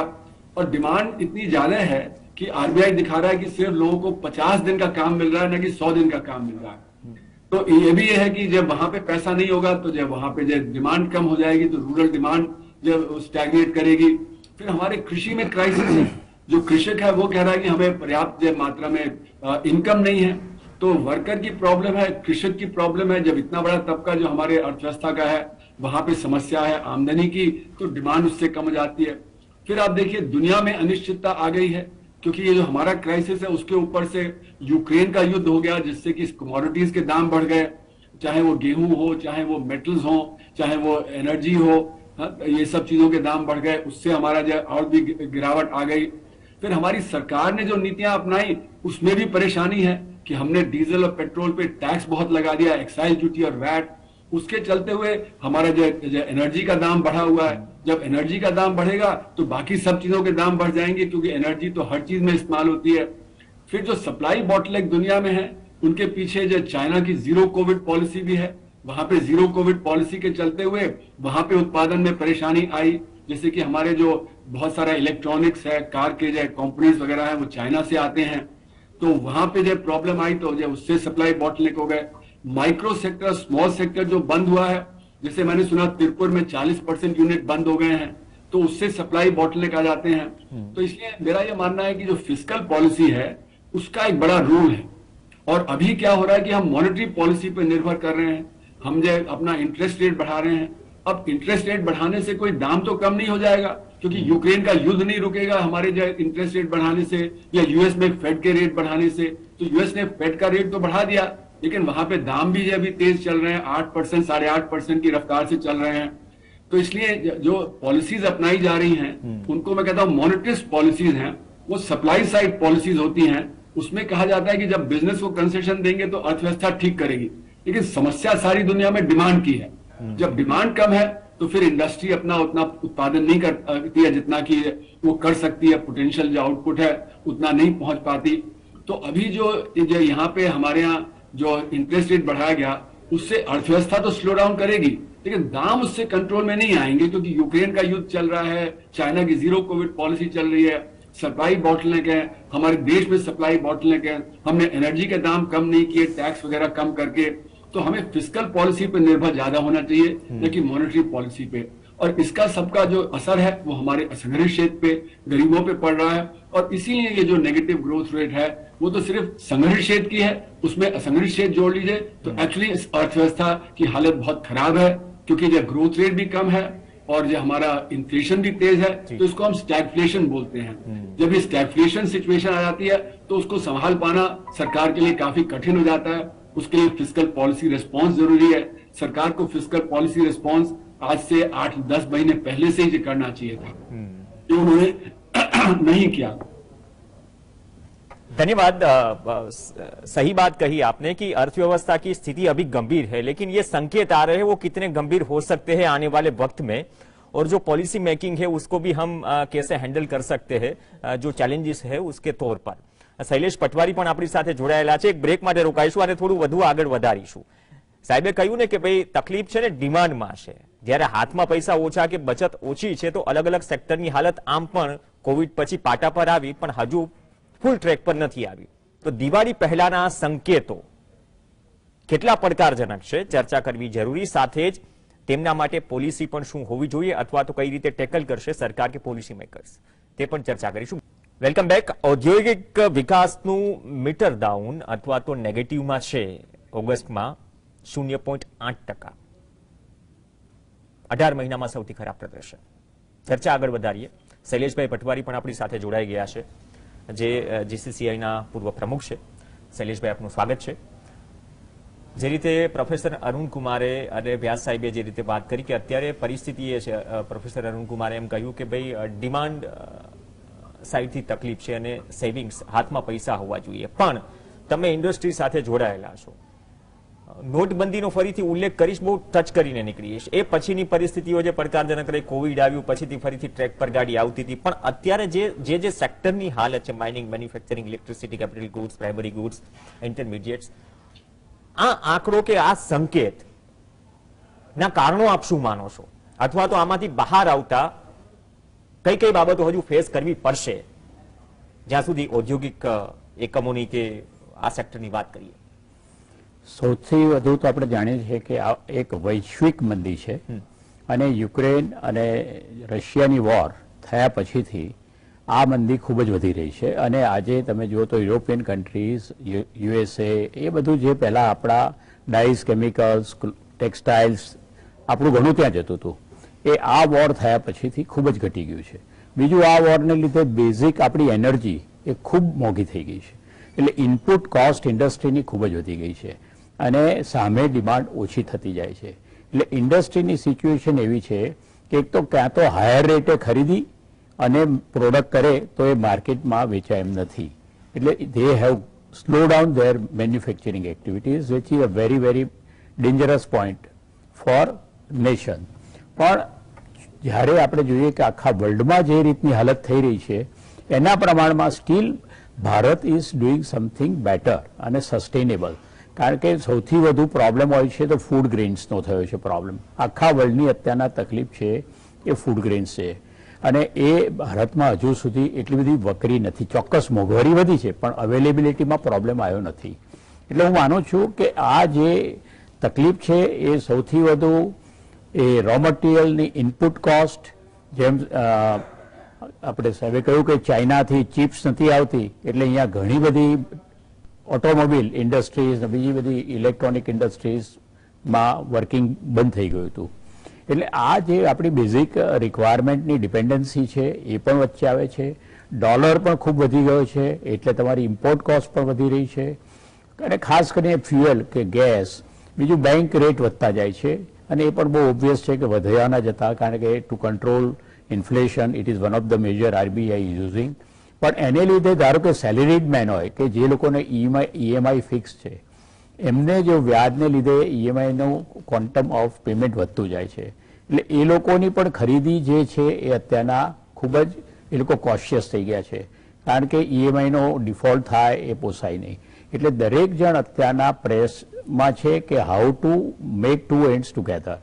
और डिमांड इतनी ज्यादा है कि आरबीआई दिखा रहा है कि सिर्फ लोगों को 50 दिन का काम मिल रहा है, न कि 100 दिन का काम मिल रहा है। तो ये भी है कि जब वहां पे पैसा नहीं होगा तो जब वहां पे जब डिमांड कम हो जाएगी तो रूरल डिमांड जब स्टैग्नेट करेगी। फिर हमारे कृषि में क्राइसिस है, जो कृषक है वो कह रहा है कि हमें पर्याप्त मात्रा में इनकम नहीं है। तो वर्कर की प्रॉब्लम है, कृषक की प्रॉब्लम है। जब इतना बड़ा तबका जो हमारे अर्थव्यवस्था का है वहां पे समस्या है आमदनी की, तो डिमांड उससे कम हो जाती है। फिर आप देखिए दुनिया में अनिश्चितता आ गई है, क्योंकि ये जो हमारा क्राइसिस है उसके ऊपर से यूक्रेन का युद्ध हो गया, जिससे कि कमोडिटीज के दाम बढ़ गए, चाहे वो गेहूं हो, चाहे वो मेटल्स हो, चाहे वो एनर्जी हो, ये सब चीजों के दाम बढ़ गए, उससे हमारा जो और भी गिरावट आ गई। फिर हमारी सरकार ने जो नीतियां अपनाई उसमें भी परेशानी है कि हमने डीजल और पेट्रोल पे टैक्स बहुत लगा दिया, एक्साइज ड्यूटी और वैट, उसके चलते हुए हमारा जो एनर्जी का दाम बढ़ा हुआ है। जब एनर्जी का दाम बढ़ेगा तो बाकी सब चीजों के दाम बढ़ जाएंगे, क्योंकि एनर्जी तो हर चीज में इस्तेमाल होती है। फिर जो सप्लाई बॉटलनेक दुनिया में है, उनके पीछे जो चाइना की जीरो कोविड पॉलिसी भी है, वहां पे जीरो कोविड पॉलिसी के चलते हुए वहां पे उत्पादन में परेशानी आई। जैसे कि हमारे जो बहुत सारा इलेक्ट्रॉनिक्स है, कार के जो कंपनीज वगैरह है वो चाइना से आते हैं, तो वहां पे जब प्रॉब्लम आई तो जब उससे सप्लाई बॉटलनेक हो गए। माइक्रो सेक्टर, स्मॉल सेक्टर जो बंद हुआ है, जैसे मैंने सुना तिरुपुर में 40% यूनिट बंद हो गए हैं, तो उससे सप्लाई बॉटलनेक आ जाते हैं। तो इसलिए मेरा यह मानना है कि जो फिस्कल पॉलिसी है उसका एक बड़ा रोल है। और अभी क्या हो रहा है कि हम मॉनेटरी पॉलिसी पर निर्भर कर रहे हैं, हम जो अपना इंटरेस्ट रेट बढ़ा रहे हैं। अब इंटरेस्ट रेट बढ़ाने से कोई दाम तो कम नहीं हो जाएगा, क्योंकि यूक्रेन का युद्ध नहीं रुकेगा हमारे जो इंटरेस्ट रेट बढ़ाने से या यूएस में फेड के रेट बढ़ाने से। तो यूएस ने फेड का रेट तो बढ़ा दिया, लेकिन वहां पे दाम भी अभी तेज चल रहे हैं, 8%, 8.5% की रफ्तार से चल रहे हैं। तो इसलिए जो पॉलिसीज अपनाई जा रही हैं उनको मैं कहता हूं मॉनेटरिस्ट पॉलिसीज हैं, वो सप्लाई साइड पॉलिसीज होती हैं। उसमें कहा जाता है कि जब बिजनेस को कंसेशन देंगे तो अर्थव्यवस्था ठीक करेगी, लेकिन समस्या सारी दुनिया में डिमांड की है। जब डिमांड कम है तो फिर इंडस्ट्री अपना उतना उत्पादन नहीं करती है जितना कि वो कर सकती है, पोटेंशियल जो आउटपुट है उतना नहीं पहुंच पाती। तो अभी जो यहाँ पे हमारे यहाँ जो इंटरेस्ट रेट बढ़ाया गया उससे अर्थव्यवस्था तो स्लो डाउन करेगी, लेकिन दाम उससे कंट्रोल में नहीं आएंगे, क्योंकि यूक्रेन का युद्ध चल रहा है, चाइना की जीरो कोविड पॉलिसी चल रही है, सप्लाई बॉटलनेक है, हमारे देश में सप्लाई बॉटलनेक है, हमने एनर्जी के दाम कम नहीं किए टैक्स वगैरह कम करके। तो हमें फिस्कल पॉलिसी पे निर्भर ज्यादा होना चाहिए न कि मॉनेटरी पॉलिसी पे। और इसका सबका जो असर है वो हमारे असंगठित क्षेत्र पे, गरीबों पे पड़ रहा है। और इसीलिए ये जो नेगेटिव ग्रोथ रेट है वो तो सिर्फ संगठित क्षेत्र की है, उसमें असंगठित क्षेत्र जोड़ लीजिए तो एक्चुअली इस अर्थव्यवस्था की हालत बहुत खराब है, क्योंकि जो ग्रोथ रेट भी कम है और जो हमारा इन्फ्लेशन भी तेज है, तो इसको हम स्टैगफ्लेशन बोलते हैं। जब ये स्टैगफ्लेशन सिचुएशन आ जाती है तो उसको संभाल पाना सरकार के लिए काफी कठिन हो जाता है। उसके लिए फिस्कल पॉलिसी रिस्पॉन्स जरूरी है। सरकार को फिस्कल पॉलिसी रिस्पॉन्स आज से 8-10 महीने पहले से ही करना चाहिए था, जो उन्होंने नहीं किया। धन्यवाद। सही बात कही आपने कि अर्थव्यवस्था की स्थिति अभी गंभीर है, लेकिन ये संकेत आ रहे हैं वो कितने गंभीर हो सकते हैं आने वाले वक्त में, और जो पॉलिसी मेकिंग है उसको भी हम कैसे हैंडल कर सकते हैं जो चैलेंजेस है उसके तौर पर। શૈલેષ પટવારી પણ આપણી સાથે જોડાયેલા છે। એક બ્રેક માટે રોકાઈશું અને થોડું વધુ આગળ વધારીશું। સાહેબે કહ્યું ને કે ભાઈ તકલીફ છે ને ડિમાન્ડમાં છે, જ્યારે હાથમાં પૈસા ઓછા કે બચત ઓછી છે તો અલગ અલગ સેક્ટરની હાલત આમ પણ કોવિડ પછી પાટા પર આવી પણ હજુ ફૂલ ટ્રેક પર નથી આવી। તો દિવાળી પહેલાના સંકેતો કેટલા પડકારજનક છે ચર્ચા કરવી જરૂરી, સાથે જ તેમના માટે પોલિસી પણ શું હોવી જોઈએ અથવા તો કઈ રીતે ટેકલ કરશે સરકાર કે પોલિસી મેકર્સ, તે પણ ચર્ચા કરીશું। Welcome back. ઔદ્યોગિક વિકાસનું મીટર ડાઉન અથવા તો નેગેટિવમાં છે ઓગસ્ટમાં 0.8%, 18 મહિનામાં સૌથી ખરાબ પ્રદર્શન। ચર્ચા આગળ વધારીએ। શૈલેષભાઈ પટવારી પણ આપણી સાથે જોડાઈ ગયા છે, જે જીસીસીઆઈના પૂર્વ પ્રમુખ છે। શૈલેષભાઈ, આપનું સ્વાગત છે। જે રીતે પ્રોફેસર અરુણ કુમારે અને વ્યાસ સાહેબે જે રીતે વાત કરી કે અત્યારે પરિસ્થિતિ એ છે, પ્રોફેસર અરુણ કુમારે એમ કહ્યું કે ભાઈ ડિમાન્ડ સાઈડથી તકલીફ છે અને સેવિંગ્સ હાથમાં પૈસા હોવા જોઈએ, પણ તમે ઇન્ડસ્ટ્રી સાથે જોડાયેલા છો। નોટબંધીનો ફરીથી ઉલ્લેખ કરીશ, બહુ ટચ કરીને નીકળીશ। એ પછીની પરિસ્થિતિઓ જે પડકારજનક રહી, કોવિડ આવ્યું પછીથી ફરીથી ટ્રેક પર ગાડી આવતી હતી, પણ અત્યારે જે સેક્ટરની હાલત છે, mining, manufacturing, electricity, capital goods, primary goods, intermediates, આ આંકડો કે આ સંકેત ના કારણો આપ શું માનો છો, અથવા તો આમાંથી બહાર આવતા કઈ કઈ બાબતો હજુ ફેસ કરવી પડશે જ્યાં સુધી ઔદ્યોગિક એકમોની કે આ સેક્ટરની વાત કરીએ? સૌથી વધુ તો આપણે જાણીએ છીએ કે આ એક વૈશ્વિક મંદી છે અને યુક્રેન અને રશિયાની વોર થયા પછીથી આ મંદી ખૂબ જ વધી રહી છે। અને આજે તમે જુઓ તો યુરોપિયન કન્ટ્રીઝ, યુએસએ, એ બધું જે પહેલા આપણા ડાઇસ, કેમિકલ્સ, ટેક્સટાઇલ્સ આપણું ઘણું ત્યાં જતું હતું, એ આ વોર થયા પછીથી ખૂબ જ ઘટી ગયું છે। બીજું, આ વોરને લીધે બેઝિક આપણી એનર્જી એ ખૂબ મોંઘી થઈ ગઈ છે, એટલે ઇનપુટ કોસ્ટ ઇન્ડસ્ટ્રીની ખૂબ જ વધી ગઈ છે અને સામે ડિમાન્ડ ઓછી થતી જાય છે। એટલે ઇન્ડસ્ટ્રીની સિચ્યુએશન એવી છે કે એક તો ક્યાં તો હાયર રેટે ખરીદી અને પ્રોડક્ટ કરે તો એ માર્કેટમાં વેચાય એમ નથી, એટલે they have slow down their manufacturing activities, which is a very very dangerous point for nation. પણ જ્યારે આપણે જોઈએ કે આખા વર્લ્ડમાં જે રીતની હાલત થઈ રહી છે એના પ્રમાણમાં still Bharat is doing something better અને સસ્ટેનેબલ, કારણ કે સૌથી વધુ પ્રોબ્લેમ હોય છે તો ફૂડ ગ્રેન્સનો થયો છે પ્રોબ્લેમ। આખા વર્લ્ડની અત્યારના તકલીફ છે એ ફૂડ ગ્રેન્સ છે અને એ ભારતમાં હજુ સુધી એટલી બધી વકરી નથી। ચોક્કસ મોંઘવારી વધી છે પણ અવેલેબિલિટીમાં પ્રોબ્લેમ આવ્યો નથી। એટલે હું માનું છું કે આ જે તકલીફ છે એ સૌથી વધુ એ રો મટીરિયલની ઇનપુટ કોસ્ટ, જેમ આપણે સાહેબે કહ્યું કે ચાઇનાથી ચિપ્સ નથી આવતી એટલે અહીંયા ઘણી બધી ઓટોમોબાઈલ ઇન્ડસ્ટ્રીઝ, બીજી બધી ઇલેક્ટ્રોનિક ઇન્ડસ્ટ્રીઝમાં વર્કિંગ બંધ થઈ ગયું હતું। એટલે આ જે આપણી બેઝિક રિક્વાયરમેન્ટની ડિપેન્ડન્સી છે એ પણ વચ્ચે આવે છે। ડોલર પણ ખૂબ વધી ગયો છે એટલે તમારી ઇમ્પોર્ટ કોસ્ટ પણ વધી રહી છે અને ખાસ કરીને ફ્યુઅલ કે ગેસ, બીજું બેંક રેટ વધતા જાય છે અને એ પણ બહુ ઓબ્વિયસ છે કે વધ્યાના જતા, કારણ કે two control inflation it is one of the major RBI using. પણ એને લીધે ધારો કે સેલેરીડ મેન હોય કે જે લોકોને ઈએમઆઈ ફિક્સ છે, એમને જો વ્યાજને લીધે ઈએમઆઈનું ક્વોન્ટમ ઓફ પેમેન્ટ વધતું જાય છે, એટલે એ લોકોની પણ ખરીદી જે છે એ અત્યારના ખૂબ જ એ લોકો કોશિયસ થઈ ગયા છે, કારણ કે ઈએમઆઈનો ડિફોલ્ટ થાય એ પોસાય નહીં। એટલે દરેક જણ અત્યારના પ્રેસમાં છે કે how to make two ends together.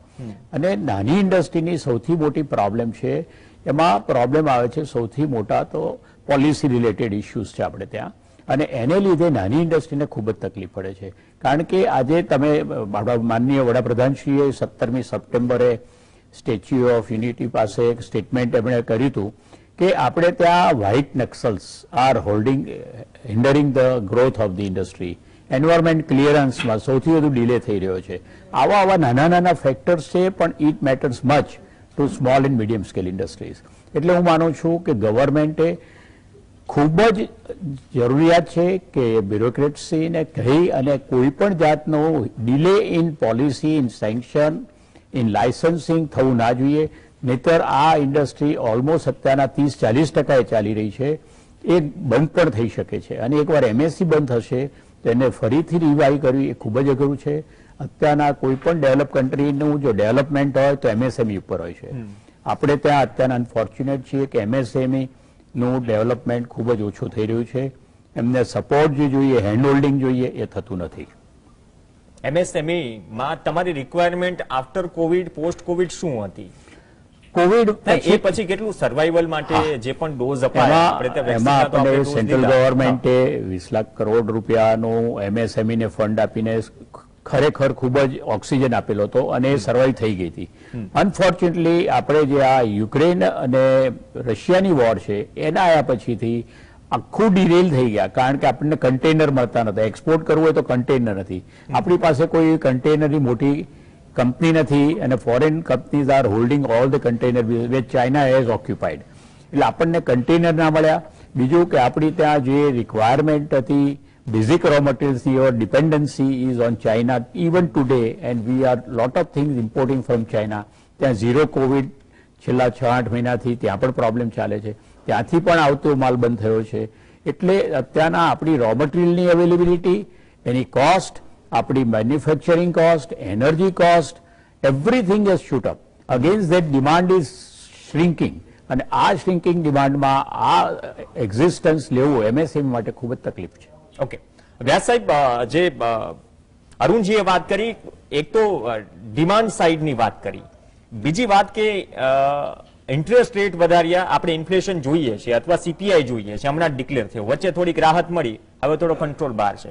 અને નાની ઇન્ડસ્ટ્રીની સૌથી મોટી પ્રોબ્લેમ છે, એમાં પ્રોબ્લેમ આવે છે સૌથી મોટા તો પોલિસી રિલેટેડ ઇસ્યુઝ છે આપણે ત્યાં, અને એને લીધે નાની ઇન્ડસ્ટ્રીને ખૂબ જ તકલીફ પડે છે। કારણ કે આજે તમે માનનીય વડાપ્રધાનશ્રીએ 17મી સપ્ટેમ્બરે સ્ટેચ્યુ ઓફ યુનિટી પાસે એક સ્ટેટમેન્ટ એમણે કર્યું હતું કે આપણે ત્યાં white Naxals are hindering the growth of the industry. Environment ક્લિયરન્સમાં સૌથી વધુ ડિલે થઈ રહ્યો છે. આવા નાના નાના ફેક્ટર્સ છે, પણ it matters much two small and medium scale industries. એટલે હું માનું છું કે ગવર્મેન્ટે ખૂબ જ જરૂરિયાત છે કે બ્યુરોક્રેસીને કહી અને કોઈ પણ જાતનો delay in policy, in sanction, in licensing થવું ના જોઈએ. નહીતર આ ઇન્ડસ્ટ્રી ઓલમોસ્ટ અત્યારના 30-40% ચાલી રહી છે, એ બંધ પણ થઈ શકે છે. અને એકવાર એમએસસી બંધ થશે તો એને ફરીથી રિવાઇવ કરવી એ ખૂબ જ અઘરું છે. અત્યારના કોઈ પણ ડેવલપ કન્ટ્રીનું જો ડેવલપમેન્ટ હોય તો એમએસએમઈ ઉપર હોય છે. આપણે ત્યાં અત્યારના અનફોર્ચ્યુનેટ છીએ કે એમએસએમઈ નું ડેવલપમેન્ટ ખૂબ જ ઓછું થઈ રહ્યું છે. એમને સપોર્ટ જે જોઈએ, હેન્ડ હોલ્ડિંગ જોઈએ, એ થતું નથી. MSME માં તમારી requirement after Covid, post Covid શું હતી? કોવિડ એ પછી કેટલું સર્વાઈવલ માટે જે પણ ડોઝ અપાયા, એમાં આપણે સેન્ટ્રલ ગવર્મેન્ટે 20 લાખ કરોડ રૂપિયાનું એમએસએમઈ ને ફંડ આપીને ખરેખર ખૂબ જ ઓક્સિજન આપેલો હતો અને એ સર્વાઈવ થઈ ગઈ હતી. અનફોર્ચ્યુનેટલી આપણે જે આ યુક્રેન અને રશિયાની વોર છે એના આવ્યા પછીથી આખું ડિરેલ થઈ ગયા, કારણ કે આપણને કન્ટેનર મળતા નતા. એક્સપોર્ટ કરવું હોય તો કન્ટેનર નથી, આપણી પાસે કોઈ કન્ટેનરની મોટી કંપની નથી અને foreign companies R holding all the container which China has occupied. એટલે આપણને કન્ટેનર ના મળ્યા. બીજું કે આપણી ત્યાં જે રિક્વાયરમેન્ટ હતી basic raw materials, your dependency is on China even today, and we are lot of things importing from China. ત્યાં ઝીરો કોવિડ છેલ્લા 6-8 મહિનાથી ત્યાં પણ પ્રોબ્લેમ ચાલે છે, ત્યાંથી પણ આવતો માલ બંધ થયો છે. એટલે અત્યારના આપણી રો મટીરિયલની અવેલેબિલિટી, એની કોસ્ટ, આપણી manufacturing cost, energy cost, everything is shoot up. Against that demand is shrinking, અને આ શ્રિંકિંગ ડિમાન્ડમાં આ એક્ઝિસ્ટન્સ લેવું એમએસએમઈ માટે ખૂબ જ તકલીફ છે. ઓકે, વ્યાસ સાહેબ, જે અરુણજીએ વાત કરી, એક તો ડિમાન્ડ સાઇડની વાત કરી, બીજી વાત કે ઇન્ટરેસ્ટ રેટ વધાર્યા, આપણે ઇન્ફ્લેશન જોઈએ છે અથવા સીપીઆઈ જોઈએ છે, હમણાં ડિક્લેર થયો, વચ્ચે થોડીક રાહત મળી, હવે થોડો કંટ્રોલ બહાર છે.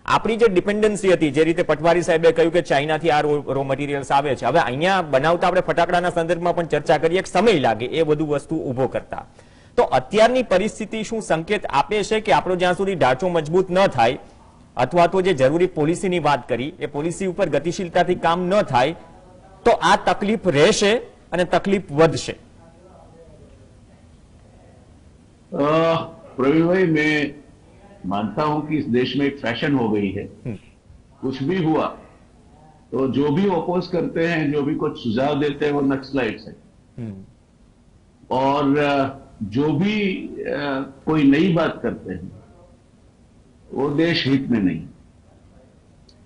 આપણી જે ડિપેન્ડન્સી હતી, જે રીતે પટવારી સાહેબે કહ્યું કે ચાઇનાથી આ રો મટીરિયલ્સ આવે છે, હવે અહીંયા બનાવતા આપણે ફટાકડાના સંદર્ભમાં પણ ચર્ચા કરીએ, એક સમય લાગે એ બધું વસ્તુ ઉભો કરતા. તો અત્યારની પરિસ્થિતિ શું સંકેત આપે છે કે આપણો જ્યાં સુધી ઢાંચો મજબૂત ન થાય અથવા તો જે જરૂરી પોલિસીની વાત કરી એ પોલિસી ઉપર ગતિશીલતાથી કામ ન થાય તો આ તકલીફ રહેશે અને તકલીફ વધશે? प्रवीण भाई, मैं मानता हूं कि इस देश में एक फैशन हो गई है, कुछ भी हुआ तो जो भी ओपोज करते हैं, जो भी कुछ सुझाव देते हैं, वो नक्सलाइट्स है, और जो भी कोई नई बात करते हैं वो देश हित में नहीं.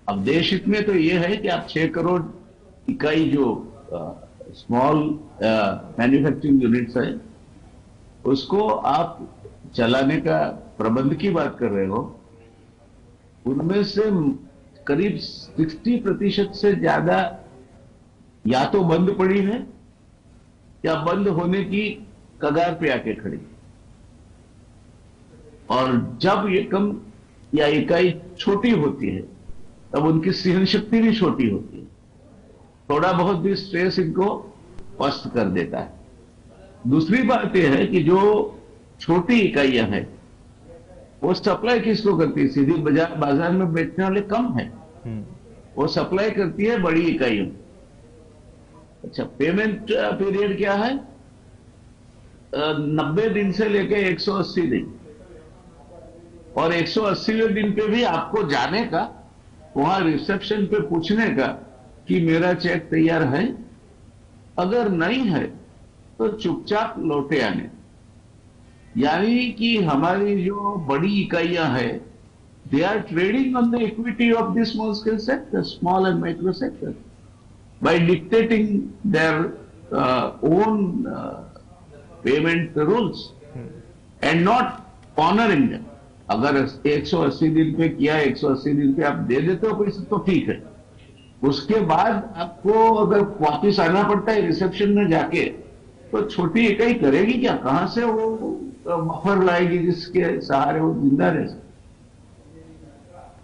अब देश हित में तो ये है कि आप 6 करोड़ इकाई जो स्मॉल मैन्युफैक्चरिंग यूनिट्स है उसको आप चलाने का प्रबंध की बात कर रहे हो, उनमें से करीब 60% से ज्यादा या तो बंद पड़ी है या बंद होने की कगार पे आके खड़ी. और जब ये कम या इकाई छोटी होती है तब उनकी सहन शक्ति भी छोटी होती है, थोड़ा बहुत भी स्ट्रेस इनको पस्त कर देता है. दूसरी बात यह है कि जो छोटी इकाइयां हैं वो सप्लाई किसको करती है? सीधी बाजार में बेचने वाले कम है, वो सप्लाई करती है बड़ी इकाइयों. अच्छा, पेमेंट पीरियड क्या है? 90 दिन से लेकर 180 दिन, और 180वें दिन पे भी आपको जाने का, वहां रिसेप्शन पे पूछने का कि मेरा चेक तैयार है, अगर नहीं है तो चुपचाप लौटे आने. यानी कि हमारी जो बड़ी इकाइयां हैं, they are trading on the equity of the small scale sector, small and micro sector, by dictating their own payment rules and not honouring them. अगर 180 दिन पे किया, 180 दिन पे आप दे देते हो पैसे तो ठीक है, उसके बाद आपको अगर वापिस आना पड़ता है रिसेप्शन में जाके, तो छोटी इकाई करेगी क्या? कहां से वो बफर लाएगी जिसके सहारे वो जिंदा रह सके?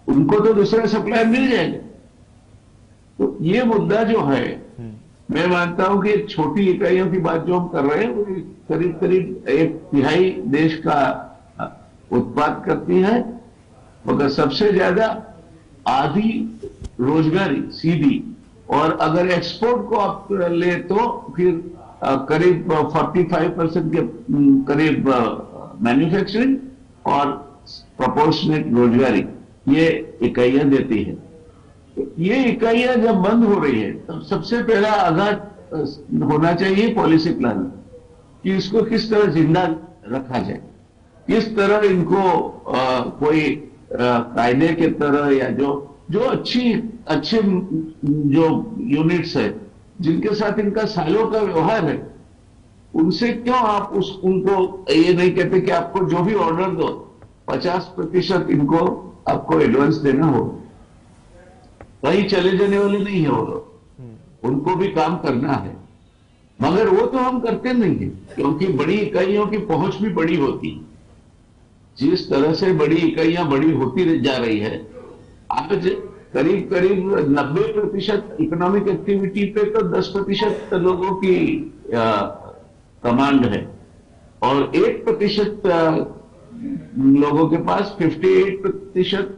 उनको तो दूसरा सप्लाई मिल जाएगा. तो ये मुद्दा जो है मैं मानता हूं कि छोटी इकाइयों की बात जो हम कर रहे हैं वो करीब करीब 1/3 देश का उत्पाद करती है, मगर सबसे ज्यादा आधी रोजगारी सीधी, और अगर एक्सपोर्ट को आप ले तो फिर करीब 45% के करीब मैन्युफैक्चरिंग और प्रोपोर्शनेट रोजगारी ये इकाइयां देती है। ये इकाइयां जब बंद हो रही है तब सबसे पहला आघात होना चाहिए पॉलिसी प्लान कि इसको किस तरह जिंदा रखा जाए, किस तरह इनको कोई कायदे के तरह या जो अच्छे जो यूनिट्स है जिनके साथ इनका सालों का व्यवहार है, उनसे क्यों आप उनको ये नहीं कहते कि आपको जो भी ऑर्डर दो 50% इनको आपको एडवांस देना हो। कहीं चले जाने वाले नहीं है वो लोग, उनको भी काम करना है, मगर वो तो हम करते नहीं है क्योंकि बड़ी इकाइयों की पहुंच भी बड़ी होती है। जिस तरह से बड़ी इकाइयां बड़ी होती जा रही है, आज करीब करीब 90% इकोनॉमिक एक्टिविटी पे तो 10% लोगों की कमांड है और 1% लोगों के पास 58%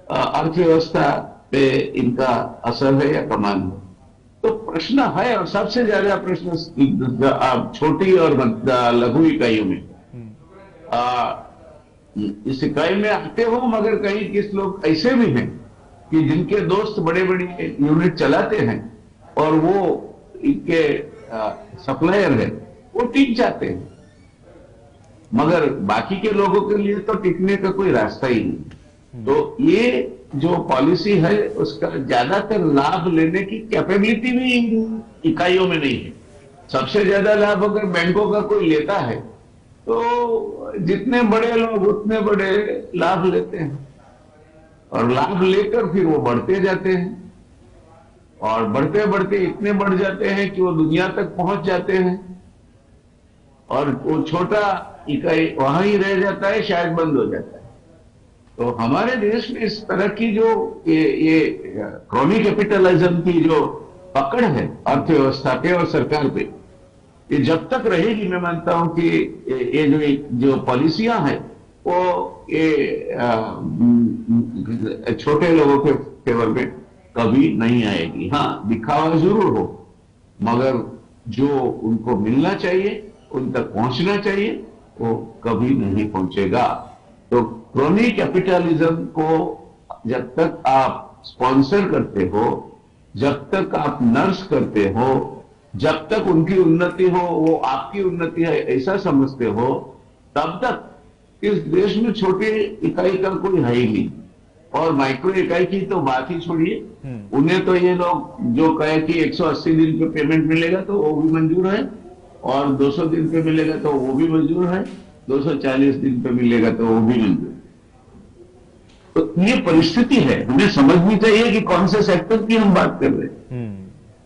अर्थव्यवस्था पे इनका असर है या कमांड है। तो प्रश्न है, और सबसे ज्यादा प्रश्न छोटी और लघु इकाइयों में इस इकाई में आते हो, मगर कई किस लोग ऐसे भी हैं कि जिनके दोस्त बड़े बड़े यूनिट चलाते हैं और वो इनके सप्लायर है, वो टिक जाते हैं, मगर बाकी के लोगों के लिए तो टिकने का कोई रास्ता ही नहीं। तो ये जो पॉलिसी है उसका ज्यादातर लाभ लेने की कैपेबिलिटी भी इन इकाइयों में नहीं है। सबसे ज्यादा लाभ अगर बैंकों का कोई लेता है तो जितने बड़े लोग उतने बड़े लाभ लेते हैं और लाभ लेकर फिर वो बढ़ते जाते हैं और बढ़ते बढ़ते इतने बढ़ जाते हैं कि वो दुनिया तक पहुंच जाते हैं और वो छोटा इकाई वहां ही रह जाता है, शायद बंद हो जाता है। तो हमारे देश में इस तरह की जो ये क्रॉनी कैपिटलिज्म की जो पकड़ है अर्थव्यवस्था पे और सरकार पे, ये जब तक रहेगी, मैं मानता हूं कि ये जो पॉलिसियां हैं वो ये छोटे लोगों के फेवर में कभी नहीं आएगी। हाँ, दिखावा जरूर हो, मगर जो उनको मिलना चाहिए, उन तक पहुंचना चाहिए, वो कभी नहीं पहुंचेगा। तो क्रोनी कैपिटलिज्म को जब तक आप स्पॉन्सर करते हो, जब तक आप नर्स करते हो, जब तक उनकी उन्नति हो वो आपकी उन्नति है ऐसा समझते हो, तब तक इस देश में छोटी इकाई का कोई है ही नहीं। और माइक्रो इकाई की तो बात ही छोड़िए, उन्हें तो ये लोग जो कहे कि 180 दिन पे पेमेंट मिलेगा तो वो भी मंजूर है, और 200 दिन पे मिलेगा तो वो भी मंजूर है, 240 दिन पे मिलेगा तो वो भी मंजूर है। तो ये परिस्थिति है, हमें समझनी चाहिए कि कौन से सेक्टर की हम बात कर रहे हैं।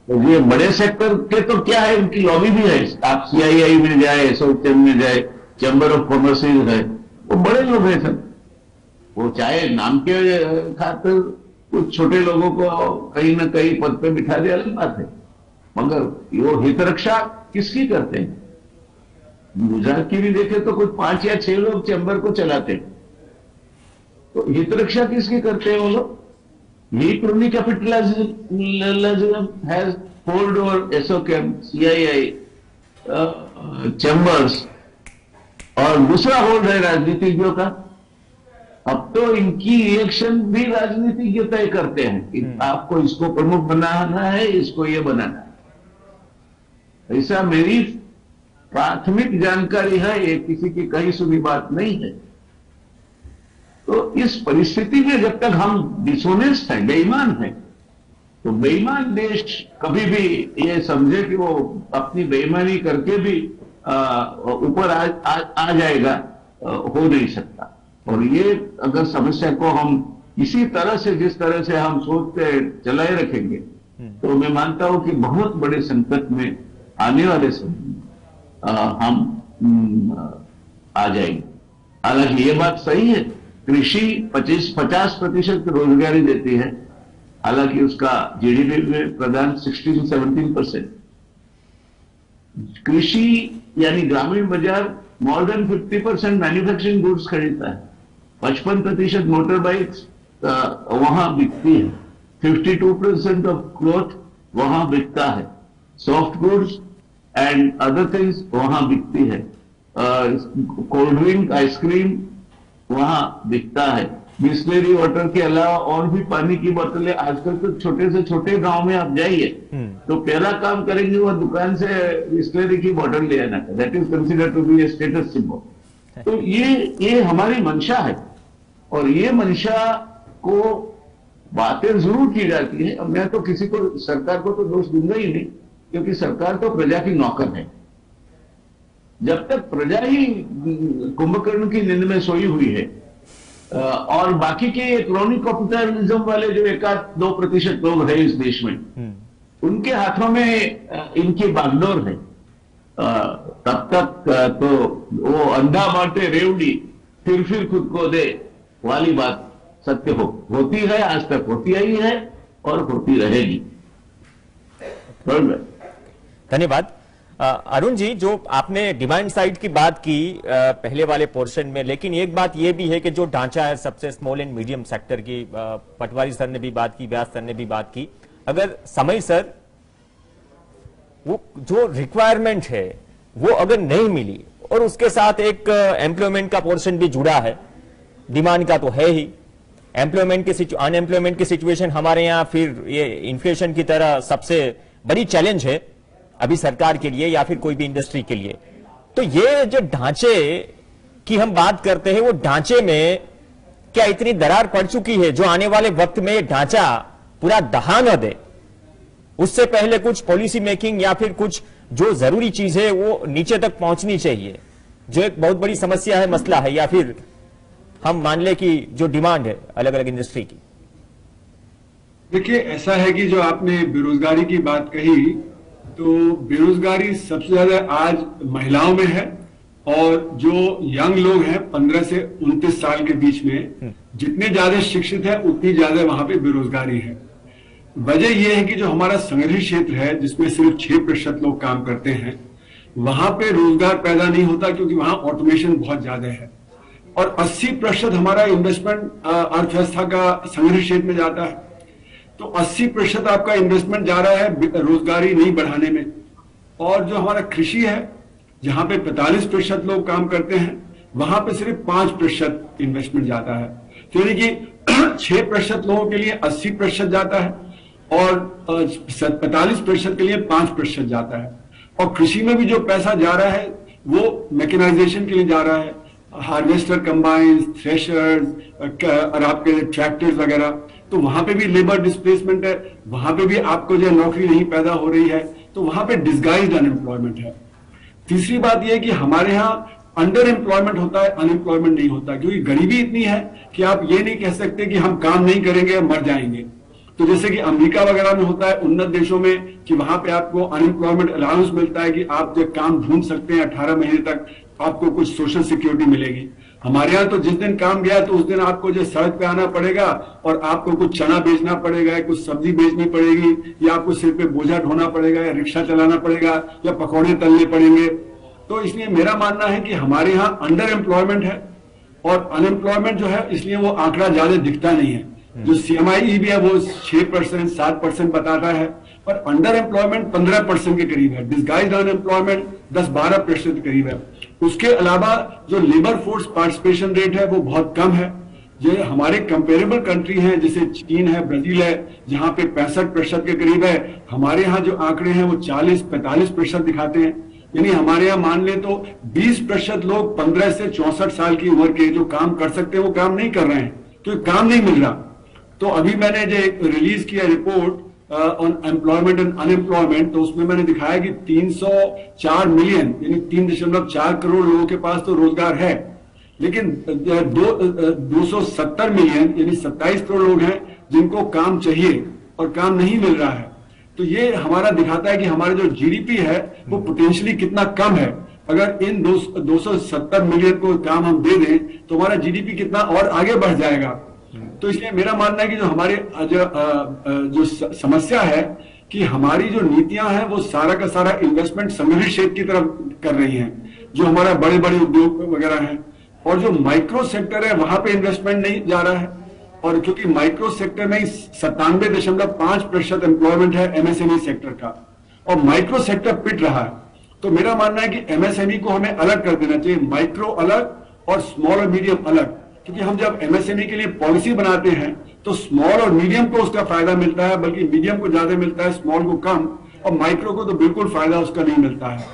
तो ये बड़े सेक्टर के तो क्या है, उनकी लॉबी भी है। आप CII में जाए, एसोचैम में जाए, चैम्बर ऑफ कॉमर्स है, वो बड़े लोग हैं सब। वो चाहे नाम के खातिर कुछ छोटे लोगों को कहीं ना कहीं पद पे बिठा दे, अलग बात है, मगर वो हित रक्षा किसकी करते हैं? गुजरात की भी देखे तो कुछ 5 या 6 लोग चैम्बर को चलाते हैं, तो हित रक्षा किसकी करते हैं वो लोग? ये crony capitalism has hold over ASSOCHAM, CII, chambers, और दूसरा होल्ड है राजनीतिज्ञों का। अब तो इनकी रिएक्शन भी राजनीतिज्ञ तय करते हैं कि आपको इसको प्रमुख बनाना है, इसको ये बनाना है। ऐसा मेरी प्राथमिक जानकारी है, ये किसी की कहीं सुनी बात नहीं है। तो इस परिस्थिति में जब तक हम डिसोनेस्ट हैं, बेईमान हैं, तो बेईमान देश कभी भी ये समझे कि वो अपनी बेईमानी करके भी ऊपर आ जाएगा, हो नहीं सकता। और ये अगर समस्या को हम इसी तरह से, जिस तरह से हम सोचते चलाए रखेंगे, तो मैं मानता हूं कि बहुत बड़े संकट में आने वाले समय हम आ जाएंगे। हालांकि ये बात सही है, कृषि 50% रोजगारी देती है, हालांकि उसका GDP में प्रदान 16-17%, कृषि यानी ग्रामीण बाजार मोर देन 50% मैन्युफैक्चरिंग गुड्स खरीदता है, 55% मोटर बाइक्स वहां बिकती है, 52% ऑफ क्लॉथ वहां बिकता है, soft goods and other things वहां बिकती है, कोल्ड ड्रिंक आइसक्रीम वहां बिकता है, बिस्लेरी वाटर के अलावा और भी पानी की बोतलें। आजकल तो छोटे से छोटे गांव में आप जाइए तो पहला काम करेंगे वो दुकान से बिस्लेरी की बोतल ले आना, that is considered to be a status symbol. तो ये हमारी मंशा है और ये मंशा को बातें जरूर की जाती है। अब मैं तो किसी को, सरकार को तो दोष दूंगा ही नहीं, क्योंकि सरकार तो प्रजा की नौकर है। जब तक प्रजा ही कुंभकर्ण की नींद में सोई हुई है और बाकी के क्रोनिक कैपिटलिज्म वाले जो 1-2% लोग हैं इस देश में, उनके हाथों में इनकी बागडोर है, तब तक तो वो अंधा बांटे रेवड़ी फिर खुद को दे वाली बात सत्य होती है, आज तक होती आई है और होती रहेगी। धन्यवाद। अरुण जी, जो आपने डिमांड साइड की बात की पहले वाले पोर्शन में, लेकिन एक बात यह भी है कि जो ढांचा है सबसे स्मॉल एंड मीडियम सेक्टर की, पटवारी सर ने भी बात की, व्यास सर ने भी बात की, अगर समय सर वो जो रिक्वायरमेंट है वो अगर नहीं मिली और उसके साथ एक एम्प्लॉयमेंट का पोर्शन भी जुड़ा है, डिमांड का तो है ही, अनएम्प्लॉयमेंट की सिचुएशन हमारे यहाँ फिर ये इन्फ्लेशन की तरह सबसे बड़ी चैलेंज है अभी सरकार के लिए या फिर कोई भी इंडस्ट्री के लिए। तो ये जो ढांचे की हम बात करते हैं, वो ढांचे में क्या इतनी दरार पड़ चुकी है जो आने वाले वक्त में ढांचा पूरा दहा न दे? उससे पहले कुछ पॉलिसी मेकिंग या फिर कुछ जो जरूरी चीज है वो नीचे तक पहुंचनी चाहिए, जो एक बहुत बड़ी समस्या है, मसला है, या फिर हम मान ले कि जो डिमांड है अलग अलग इंडस्ट्री की। देखिए, ऐसा है कि जो आपने बेरोजगारी की बात कही, तो बेरोजगारी सबसे ज्यादा आज महिलाओं में है और जो यंग लोग हैं 15 से 29 साल के बीच में, जितने ज्यादा शिक्षित है उतनी ज्यादा वहां पे बेरोजगारी है। वजह यह है कि जो हमारा संगठित क्षेत्र है जिसमें सिर्फ 6% लोग काम करते हैं, वहां पे रोजगार पैदा नहीं होता क्योंकि वहां ऑटोमेशन बहुत ज्यादा है और 80% हमारा इन्वेस्टमेंट अर्थव्यवस्था का संगठित क्षेत्र में जाता है। तो 80% आपका इन्वेस्टमेंट जा रहा है रोजगारी नहीं बढ़ाने में। और जो हमारा कृषि है जहां पे 45% लोग काम करते हैं, वहां पे सिर्फ 5% इन्वेस्टमेंट जाता है। तो यानी कि 6% लोगों के लिए 80% जाता है और 45% के लिए 5% जाता है। और कृषि में भी जो पैसा जा रहा है वो मैकेनाइजेशन के लिए जा रहा है, हार्वेस्टर, कंबाइंस, थ्रेशर्स और आपके ट्रैक्टर्स वगैरह। तो वहां पे भी लेबर डिस्प्लेसमेंट है, वहां पे भी आपको जो नौकरी नहीं पैदा हो रही है, तो वहां पे डिस्गाइज्ड अनएम्प्लॉयमेंट है। तीसरी बात यह है कि हमारे यहाँ अंडर एम्प्लॉयमेंट होता है, अनएम्प्लॉयमेंट नहीं होता, क्योंकि गरीबी इतनी है कि आप ये नहीं कह सकते कि हम काम नहीं करेंगे मर जाएंगे। तो जैसे कि अमेरिका वगैरह में होता है, उन्नत देशों में, कि वहां पे आपको अनएम्प्लॉयमेंट अलाउंस मिलता है कि आप जो काम ढूंढ सकते हैं 18 महीने तक आपको कुछ सोशल सिक्योरिटी मिलेगी। हमारे यहाँ तो जिस दिन काम गया तो उस दिन आपको जो सड़क पे आना पड़ेगा और आपको कुछ चना बेचना पड़ेगा, कुछ सब्जी बेचनी पड़ेगी, या आपको सिर पे बोझा ढोना पड़ेगा, या रिक्शा चलाना पड़ेगा, या पकौड़े तलने पड़ेंगे। तो इसलिए मेरा मानना है कि हमारे यहाँ अंडर एम्प्लॉयमेंट है और अनएम्प्लॉयमेंट जो है इसलिए वो आंकड़ा ज्यादा दिखता नहीं है। जो CMI भी है वो 6%, 7% बताता है, पर अंडर एम्प्लॉयमेंट 15% के करीब है, डिस्गाइज्ड अनएम्प्लॉयमेंट 10-12% के करीब है। उसके अलावा जो लेबर फोर्स पार्टिसिपेशन रेट है वो बहुत कम है। जो हमारे कंपेरेबल कंट्री हैं जैसे चीन है, ब्राजील है, जहां पे 65% के करीब है, हमारे यहाँ जो आंकड़े हैं वो 40-45% दिखाते हैं। यानी हमारे यहाँ मान ले तो 20% लोग 15 से 64 साल की उम्र के जो काम कर सकते हैं वो काम नहीं कर रहे हैं, क्योंकि काम नहीं मिल रहा। तो अभी मैंने जो रिलीज किया report on employment and unemployment, तो उसमें मैंने दिखाया कि 304 मिलियन यानी 3.4 करोड़ लोगों के पास तो रोजगार है, लेकिन 270 मिलियन यानी 27 करोड़ लोग हैं जिनको काम चाहिए और काम नहीं मिल रहा है। तो ये हमारा दिखाता है कि हमारा जो जीडीपी है वो पोटेंशियली कितना कम है। अगर इन 270 मिलियन को काम हम दे दें तो हमारा जीडीपी कितना और आगे बढ़ जाएगा। तो इसलिए मेरा मानना है कि जो हमारे जो समस्या है कि हमारी जो नीतियां हैं वो सारा का सारा इन्वेस्टमेंट संगठित क्षेत्र की तरफ कर रही हैं, जो हमारा बड़े बड़े उद्योग वगैरह हैं, और जो माइक्रो सेक्टर है वहां पे इन्वेस्टमेंट नहीं जा रहा है। और क्योंकि माइक्रो सेक्टर में 97.5% एम्प्लॉयमेंट है एमएसएमई सेक्टर का, और माइक्रो सेक्टर पिट रहा है। तो मेरा मानना है कि एमएसएमई को हमें अलग कर देना चाहिए, माइक्रो अलग और स्मॉल और मीडियम अलग। क्योंकि हम जब एमएसएमई के लिए पॉलिसी बनाते हैं तो स्मॉल और मीडियम को उसका फायदा मिलता है, बल्कि मीडियम को ज्यादा मिलता है, स्मॉल को कम, और माइक्रो को तो बिल्कुल फायदा उसका नहीं मिलता है।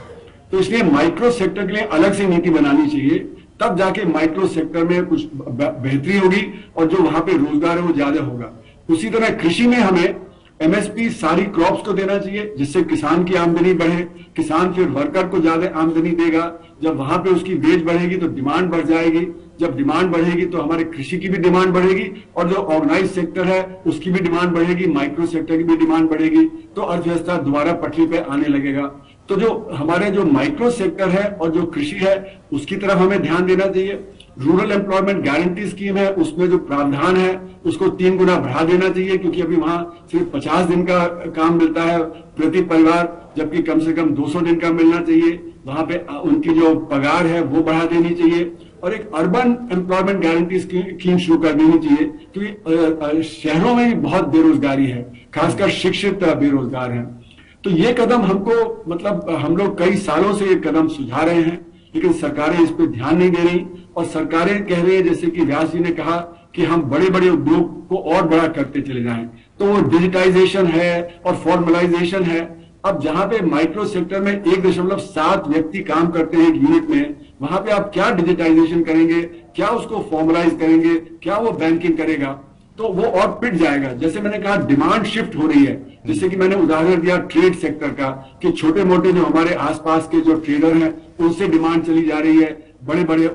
तो इसलिए माइक्रो सेक्टर के लिए अलग से नीति बनानी चाहिए, तब जाके माइक्रो सेक्टर में कुछ बेहतरी होगी और जो वहां पे रोजगार है वो ज्यादा होगा। उसी तरह कृषि में हमें एमएसपी सारी क्रॉप्स को देना चाहिए, जिससे किसान की आमदनी बढ़े। किसान फिर वर्कर को ज्यादा आमदनी देगा, जब वहां पे उसकी वेज बढ़ेगी तो डिमांड बढ़ जाएगी, जब डिमांड बढ़ेगी तो हमारे कृषि की भी डिमांड बढ़ेगी, और जो ऑर्गेनाइज सेक्टर है उसकी भी डिमांड बढ़ेगी, माइक्रो सेक्टर की भी डिमांड बढ़ेगी, तो अर्थव्यवस्था दोबारा पटरी पे आने लगेगा। तो जो हमारे जो माइक्रो सेक्टर है और जो कृषि है उसकी तरफ हमें ध्यान देना चाहिए। रूरल एम्प्लॉयमेंट गारंटी स्कीम है, उसमें जो प्रावधान है उसको 3 गुना बढ़ा देना चाहिए, क्योंकि अभी वहां सिर्फ 50 दिन का काम मिलता है प्रति परिवार, जबकि कम से कम 200 दिन का मिलना चाहिए। वहां पे उनकी जो पगार है वो बढ़ा देनी चाहिए, और एक अर्बन एम्प्लॉयमेंट गारंटी स्कीम शुरू कर देनी चाहिए, क्योंकि शहरों में भी बहुत बेरोजगारी है, खासकर शिक्षित बेरोजगार हैं। तो ये कदम हमको, मतलब हम लोग कई सालों से ये कदम सुझा रहे हैं, लेकिन सरकारें इस पे ध्यान नहीं दे रही, और सरकारें कह रही है, जैसे कि व्यास जी ने कहा, कि हम बड़े बड़े उद्योग को और बड़ा करते चले जाएं। तो वो डिजिटाइजेशन है और फॉर्मलाइजेशन है। अब जहां पे माइक्रो सेक्टर में 1.7 व्यक्ति काम करते हैं एक यूनिट में, वहां पे आप क्या डिजिटाइजेशन करेंगे, क्या उसको फॉर्मलाइज करेंगे, क्या वो बैंकिंग करेगा, तो वो और पिट जाएगा। जैसे मैंने कहा डिमांड शिफ्ट हो रही है, जैसे कि मैंने उदाहरण दिया ट्रेड सेक्टर का, कि छोटे मोटे जो हमारे आसपास के जो ट्रेडर हैं उनसे डिमांड चली जा रही है बड़े बड़े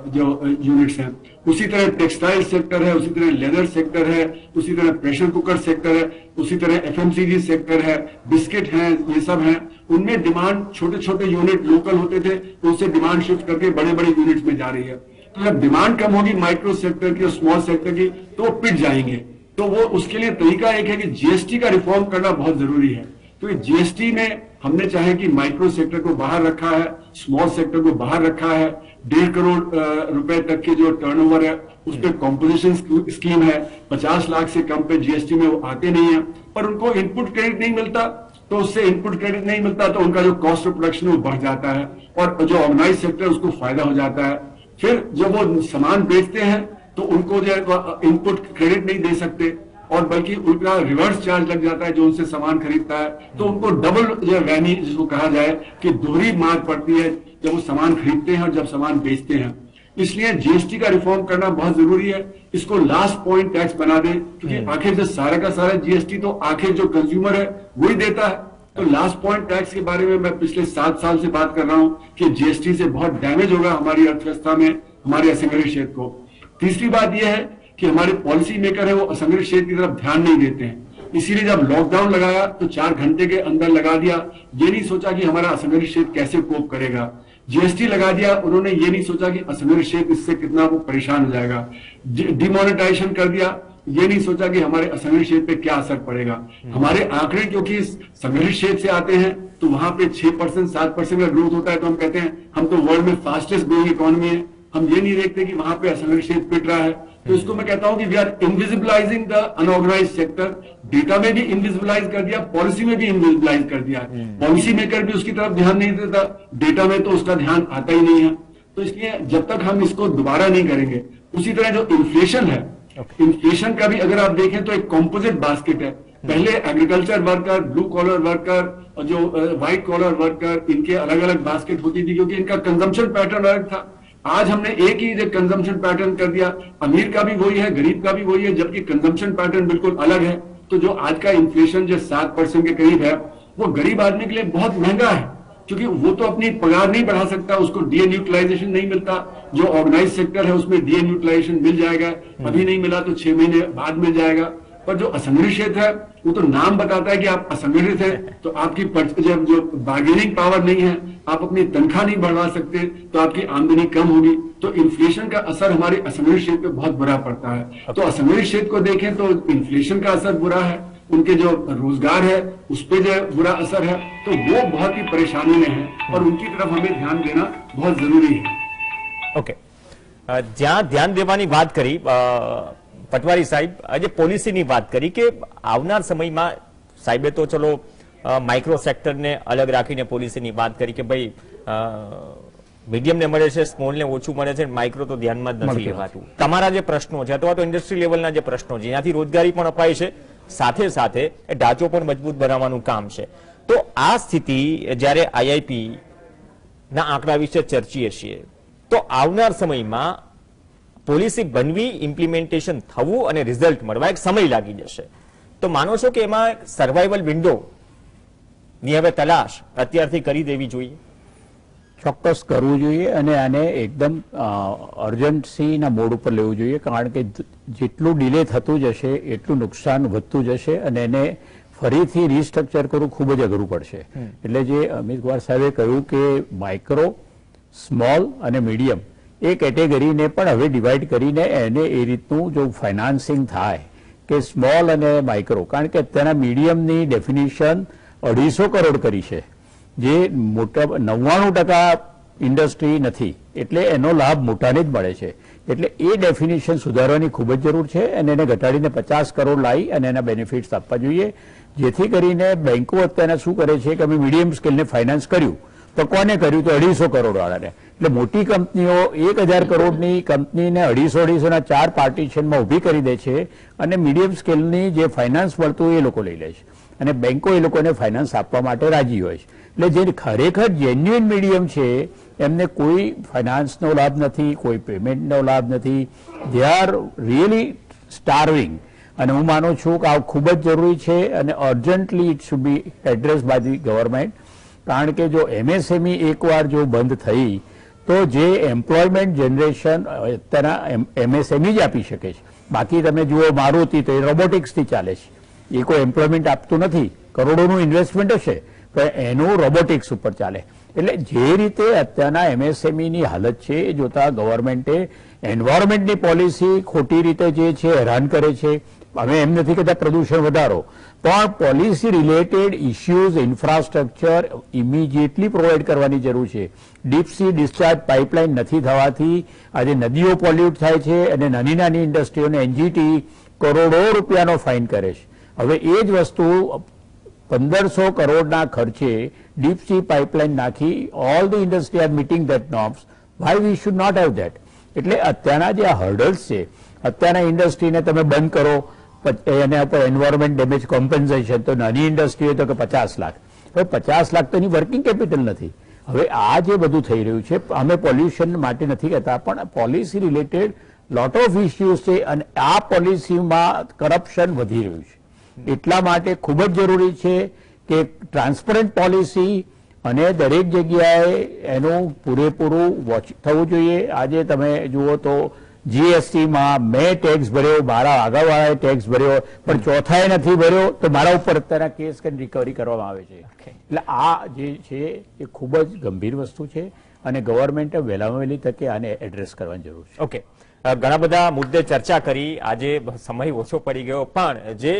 जो यूनिट्स हैं। उसी तरह टेक्सटाइल सेक्टर है, उसी तरह लेदर सेक्टर है, उसी तरह प्रेशर कुकर सेक्टर है, उसी तरह एफएमसीजी सेक्टर है, बिस्किट हैं, ये सब हैं। उनमें डिमांड, छोटे छोटे यूनिट लोकल होते थे, उनसे डिमांड शिफ्ट करके बड़े बड़े यूनिट्स में जा रही है। तो जब डिमांड कम होगी माइक्रो सेक्टर की और स्मॉल सेक्टर की, तो वो पिट जाएंगे। तो वो उसके लिए तरीका एक है कि जीएसटी का रिफॉर्म करना बहुत जरूरी है। तो जीएसटी में हमने चाहे कि माइक्रो सेक्टर को बाहर रखा है, स्मॉल सेक्टर को बाहर रखा है। 1.5 करोड़ रुपए तक के जो टर्नओवर है उस पर कॉम्पोजिशन स्कीम है, 50 लाख से कम पे जीएसटी में वो आते नहीं है, पर उनको इनपुट क्रेडिट नहीं मिलता, तो उससे इनपुट क्रेडिट नहीं मिलता तो उनका जो कॉस्ट ऑफ प्रोडक्शन वो बढ़ जाता है, और जो ऑर्गेनाइज सेक्टर उसको फायदा हो जाता है। फिर जब वो सामान बेचते हैं तो उनको जो इनपुट क्रेडिट नहीं दे सकते, और बल्कि उनका रिवर्स चार्ज लग जाता है जो उनसे सामान खरीदता है, तो उनको डबल जो वैनी जिसको कहा जाए कि दोहरी मार पड़ती है जब वो सामान खरीदते हैं और जब सामान बेचते हैं। इसलिए जीएसटी का रिफॉर्म करना बहुत जरूरी है। इसको लास्ट पॉइंट टैक्स बना दें, क्योंकि आखिर जो सारा का सारा जीएसटी तो आखिर जो कंज्यूमर है वही देता है। तो लास्ट पॉइंट टैक्स के बारे में मैं पिछले 7 साल से बात कर रहा हूं कि जीएसटी से बहुत डैमेज होगा हमारी अर्थव्यवस्था में, हमारे असंगठित क्षेत्र को। तीसरी बात यह है कि हमारे पॉलिसी मेकर है वो असंगठित क्षेत्र की तरफ ध्यान नहीं देते हैं। इसीलिए जब लॉकडाउन लगाया तो 4 घंटे के अंदर लगा दिया, ये नहीं सोचा कि हमारा असंगठित क्षेत्र कैसे कोप करेगा। जीएसटी लगा दिया, उन्होंने ये नहीं सोचा कि असंगठित क्षेत्र इससे कितना वो परेशान हो जाएगा। डिमोनेटाइजेशन कर दिया, ये नहीं सोचा कि हमारे असंगठित क्षेत्र पे क्या असर पड़ेगा। हमारे आंकड़े क्योंकि संगठित क्षेत्र से आते हैं तो वहां पे 6% 7% का ग्रोथ होता है, तो हम कहते हैं हम तो वर्ल्ड में फास्टेस्ट ग्रोइंग इकोनॉमी है। हम ये नहीं देखते कि वहां पे असंगठित क्षेत्र पिट रहा है। तो इसको मैं कहता हूं कि we are invisibilizing the unorganised sector. Data में भी इनविजिबलाइज कर दिया, पॉलिसी में भी इनविजिबलाइज कर दिया। पॉलिसी मेकर भी उसकी तरफ ध्यान नहीं देता, डेटा में तो उसका ध्यान आता ही नहीं है। तो इसलिए जब तक हम इसको दोबारा नहीं करेंगे, उसी तरह जो इन्फ्लेशन है, इन्फ्लेशन का भी अगर आप देखें तो एक कॉम्पोजिट बास्केट है। पहले agriculture worker, blue collar worker और जो व्हाइट कॉलर वर्कर, इनके अलग अलग बास्केट होती थी क्योंकि इनका कंजम्पशन पैटर्न अलग था। आज हमने एक ही कंजम्पशन पैटर्न कर दिया, अमीर का भी वही है, गरीब का भी वही है, जबकि कंजम्पशन पैटर्न बिल्कुल अलग है। तो जो आज का इन्फ्लेशन जो 7% के करीब है, वो गरीब आदमी के लिए बहुत महंगा है, क्योंकि वो तो अपनी पगार नहीं बढ़ा सकता, उसको डीए न्यूट्रलाइजेशन नहीं मिलता। जो ऑर्गेनाइज सेक्टर है उसमें डीए न्यूट्रलाइजेशन मिल जाएगा, अभी नहीं मिला तो 6 महीने बाद मिल जाएगा। पर जो असंगठित क्षेत्र है वो तो नाम बताता है कि आप असंगठित है, तो आपकी जब जो बार्गेनिंग पावर नहीं है, आप अपनी तनख्वाह नहीं बढ़वा सकते, तो आपकी आमदनी कम होगी। तो इन्फ्लेशन का असर हमारे असंगठित क्षेत्र पे बहुत बुरा पड़ता है। तो असंगठित क्षेत्र को देखें तो इन्फ्लेशन का असर बुरा है, उनके जो रोजगार है उस पर जो बुरा असर है, तो वो बहुत ही परेशानी में है और उनकी तरफ हमें ध्यान देना बहुत जरूरी है। ओके, જ્યાં ધ્યાન દેવાની વાત કરી પટવારી સાહેબ, આજે પોલિસીની વાત કરી કે આવનાર સમયમાં સાહેબે તો ચલો માઇક્રો સેક્ટરને અલગ રાખીને પોલિસીની વાત કરી કે ભાઈ મીડિયમને મળે છે, સ્મોલને ઓછું મળે છે, માઇક્રો તો ધ્યાનમાં જ નથી લેવાતું. તમારા જે પ્રશ્નો છે અથવા તો ઇન્ડસ્ટ્રી લેવલના જે પ્રશ્નો છે જ્યાંથી રોજગારી પણ અપાય છે, સાથે સાથે એ ઢાંચો પણ મજબૂત બનાવવાનું કામ છે. તો આ સ્થિતિ જ્યારે આઈઆઈપી ના આંકડા વિશે ચર્ચીએ છીએ તો આવનાર સમયમાં પોલિસી બનવી, ઇમ્પ્લિમેન્ટેશન થવું અને રિઝલ્ટ મળવા એક સમય લાગી જશે. તો માનો છો કે એમાં સર્વાઈવલ વિન્ડો ની હવે તલાશ અત્યારથી કરી દેવી જોઈએ? ચોક્કસ કરવું જોઈએ અને આને એકદમ અર્જન્સીના મોડ ઉપર લેવું જોઈએ, કારણ કે જેટલું ડિલે થતું જશે એટલું નુકસાન વધતું જશે અને એને ફરીથી રીસ્ટ્રક્ચર કરવું ખૂબ જ અઘરું પડશે. એટલે જે અમિત કુમાર સાહેબે કહ્યું કે માઇક્રો, સ્મોલ અને મીડિયમ એ કેટેગરીને પણ હવે ડિવાઈડ કરીને એને એ રીતનું જો ફાઇનાન્સિંગ થાય કે સ્મોલ અને માઇક્રો, કારણ કે અત્યારના મીડિયમની ડેફિનિશન 250 કરોડ કરી છે, જે મોટા 99% ઇન્ડસ્ટ્રી નથી, એટલે એનો લાભ મોટાને જ મળે છે. એટલે એ ડેફિનેશન સુધારવાની ખૂબ જ જરૂર છે અને એને ઘટાડીને 50 કરોડ લાવી અને એના બેનિફિટ્સ આપવા જોઈએ, જેથી કરીને બેંકો અત્યારના શું કરે છે કે અમે મીડિયમ સ્કેલને ફાઇનાન્સ કર્યું, તો કોને કર્યું? તો 250 કરોડ વાળાને. એટલે મોટી કંપનીઓ 1000 કરોડની કંપનીને 250-250ના 4 પાર્ટીશનમાં ઊભી કરી દે છે અને મીડિયમ સ્કેલની જે ફાઇનાન્સ મળતું એ લોકો લઈ લે છે અને બેંકો એ લોકોને ફાઇનાન્સ આપવા માટે રાજી હોય છે. એટલે જે ખરેખર જેન્યુઇન મીડિયમ છે એમને કોઈ ફાઇનાન્સનો લાભ નથી, કોઈ પેમેન્ટનો લાભ નથી. They are really starving. અને હું માનું છું કે આ ખૂબ જ જરૂરી છે અને urgently it should be address by the government. કારણ કે જો એમએસએમઈ એકવાર જો બંધ થઈ તો જે એમ્પ્લોયમેન્ટ જનરેશન અત્યારના એમએસએમઈ જ આપી શકે છે. બાકી તમે જુઓ મારુતિ તો એ રોબોટિક્સથી ચાલે છે, એ કોઈ એમ્પ્લોયમેન્ટ આપતું નથી. કરોડોનું ઇન્વેસ્ટમેન્ટ હશે પણ એનું રોબોટિક્સ ઉપર ચાલે. એટલે જે રીતે અત્યારના એમએસએમઈની હાલત છે એ જોતા ગવર્મેન્ટે એન્વાયરમેન્ટની પોલિસી ખોટી રીતે જે છે હેરાન કરે છે. અમે એમ નથી કહેતા પ્રદૂષણ વધારો, પણ policy related issues, infrastructure immediately provide કરવાની જરૂર છે. ડીપ સી ડિસ્ચાર્જ પાઇપલાઇન નથી થવાથી આજે નદીઓ પોલ્યુટ થાય છે અને નાની નાની ઇન્ડસ્ટ્રીઓને એનજીટી કરોડો રૂપિયાનો ફાઇન કરે છે. હવે એ જ વસ્તુ 1500 કરોડના ખર્ચે ડીપ સી પાઇપલાઇન નાખી all the industry are meeting that norms, why we should not have that. એટલે અત્યારના જે હર્ડલ્સ છે, અત્યારના ઇન્ડસ્ટ્રીને તમે બંધ કરો, એના ઉપર એન્વાયરમેન્ટ ડેમેજ કોમ્પન્સેશન, તો નાની ઇન્ડસ્ટ્રી હોય તો કે 50 લાખ. હવે 50 લાખ તો એની વર્કિંગ કેપિટલ નથી. હવે આ જે બધું થઈ રહ્યું છે, અમે પોલ્યુશન માટે નથી કહેતા, પણ policy related lot of issues છે અને આ પોલિસીમાં કરપ્શન વધી રહ્યું છે. એટલા માટે ખૂબ જ જરૂરી છે કે ટ્રાન્સપરન્ટ પોલિસી અને દરેક જગ્યાએ એનું પૂરેપૂરું વોચ થવું જોઈએ. આજે તમે જુઓ તો જીએસટીમાં મેં ટેક્સ ભર્યો, મારા આગળવાળાએ ટેક્સ ભર્યો, પણ ચોથાએ નથી ભર્યો તો મારા ઉપર અત્યારના કેસ કરીને રિકવરી કરવામાં આવે છે. એટલે આ જે છે એ ખૂબ જ ગંભીર વસ્તુ છે અને ગવર્મેન્ટે વહેલામાં વહેલી તકે આને એડ્રેસ કરવાની જરૂર છે. ઓકે, ઘણા બધા મુદ્દે ચર્ચા કરી, આજે સમય ઓછો પડી ગયો, પણ જે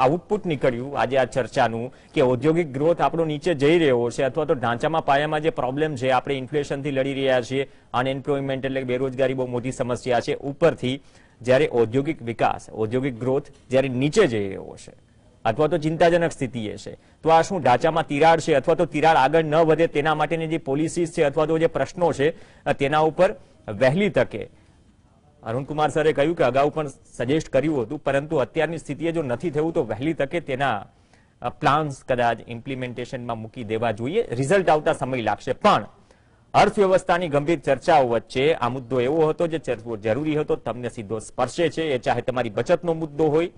આઉટપુટ નીકળ્યું આજે આ ચર્ચાનું કે ઔદ્યોગિક ગ્રોથ આપણો નીચે જઈ રહ્યો છે અથવા તો ઢાંચામાં પાયામાં જે પ્રોબ્લેમ છે, આપણે ઇન્ફ્લેશનથી લડી રહ્યા છીએ, અનએમ્પ્લોયમેન્ટ એટલે બેરોજગારી બહુ મોટી સમસ્યા છે, ઉપરથી જ્યારે ઔદ્યોગિક વિકાસ, ઔદ્યોગિક ગ્રોથ જ્યારે નીચે જઈ રહ્યો છે અથવા તો ચિંતાજનક સ્થિતિ છે, તો આ શું ઢાંચામાં તિરાડ છે અથવા તો તિરાડ આગળ ન વધે તેના માટેની જે પોલિસીસ છે અથવા તો જે પ્રશ્નો છે તેના ઉપર વહેલી તકે અરુણ કુમાર સરે કહ્યું કે અગાઉ પણ સજેસ્ટ કર્યું હતું, પરંતુ અત્યારની સ્થિતિએ જો નથી થયું તો વહેલી તકે તેના પ્લાન્સ કદાચ ઇમ્પ્લિમેન્ટેશનમાં મૂકી દેવા જોઈએ. રિઝલ્ટ આવતા સમય લાગશે, પણ અર્થવ્યવસ્થાની ગંભીર ચર્ચાઓ વચ્ચે આ મુદ્દો એવો હતો જે જરૂરી હતો, તમને સીધો સ્પર્શે છે. એ ચાહે તમારી બચતનો મુદ્દો હોય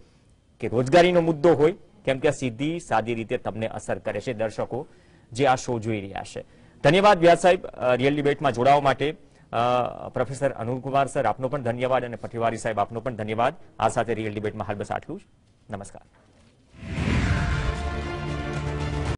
કે રોજગારીનો મુદ્દો હોય, કેમ કે સીધી સાદી રીતે તમને અસર કરે છે દર્શકો જે આ શો જોઈ રહ્યા છે. ધન્યવાદ વ્યાસ સાહેબ રિયલ ડિબેટમાં જોડાવા માટે. પ્રોફેસર અનુર કુમાર સર આપનો પણ ધન્યવાદ અને પટેવારી સાહેબ આપનો પણ ધન્યવાદ. આ સાથે રિયલ ડિબેટમાં હાલ બસ આટલું જ. નમસ્કાર.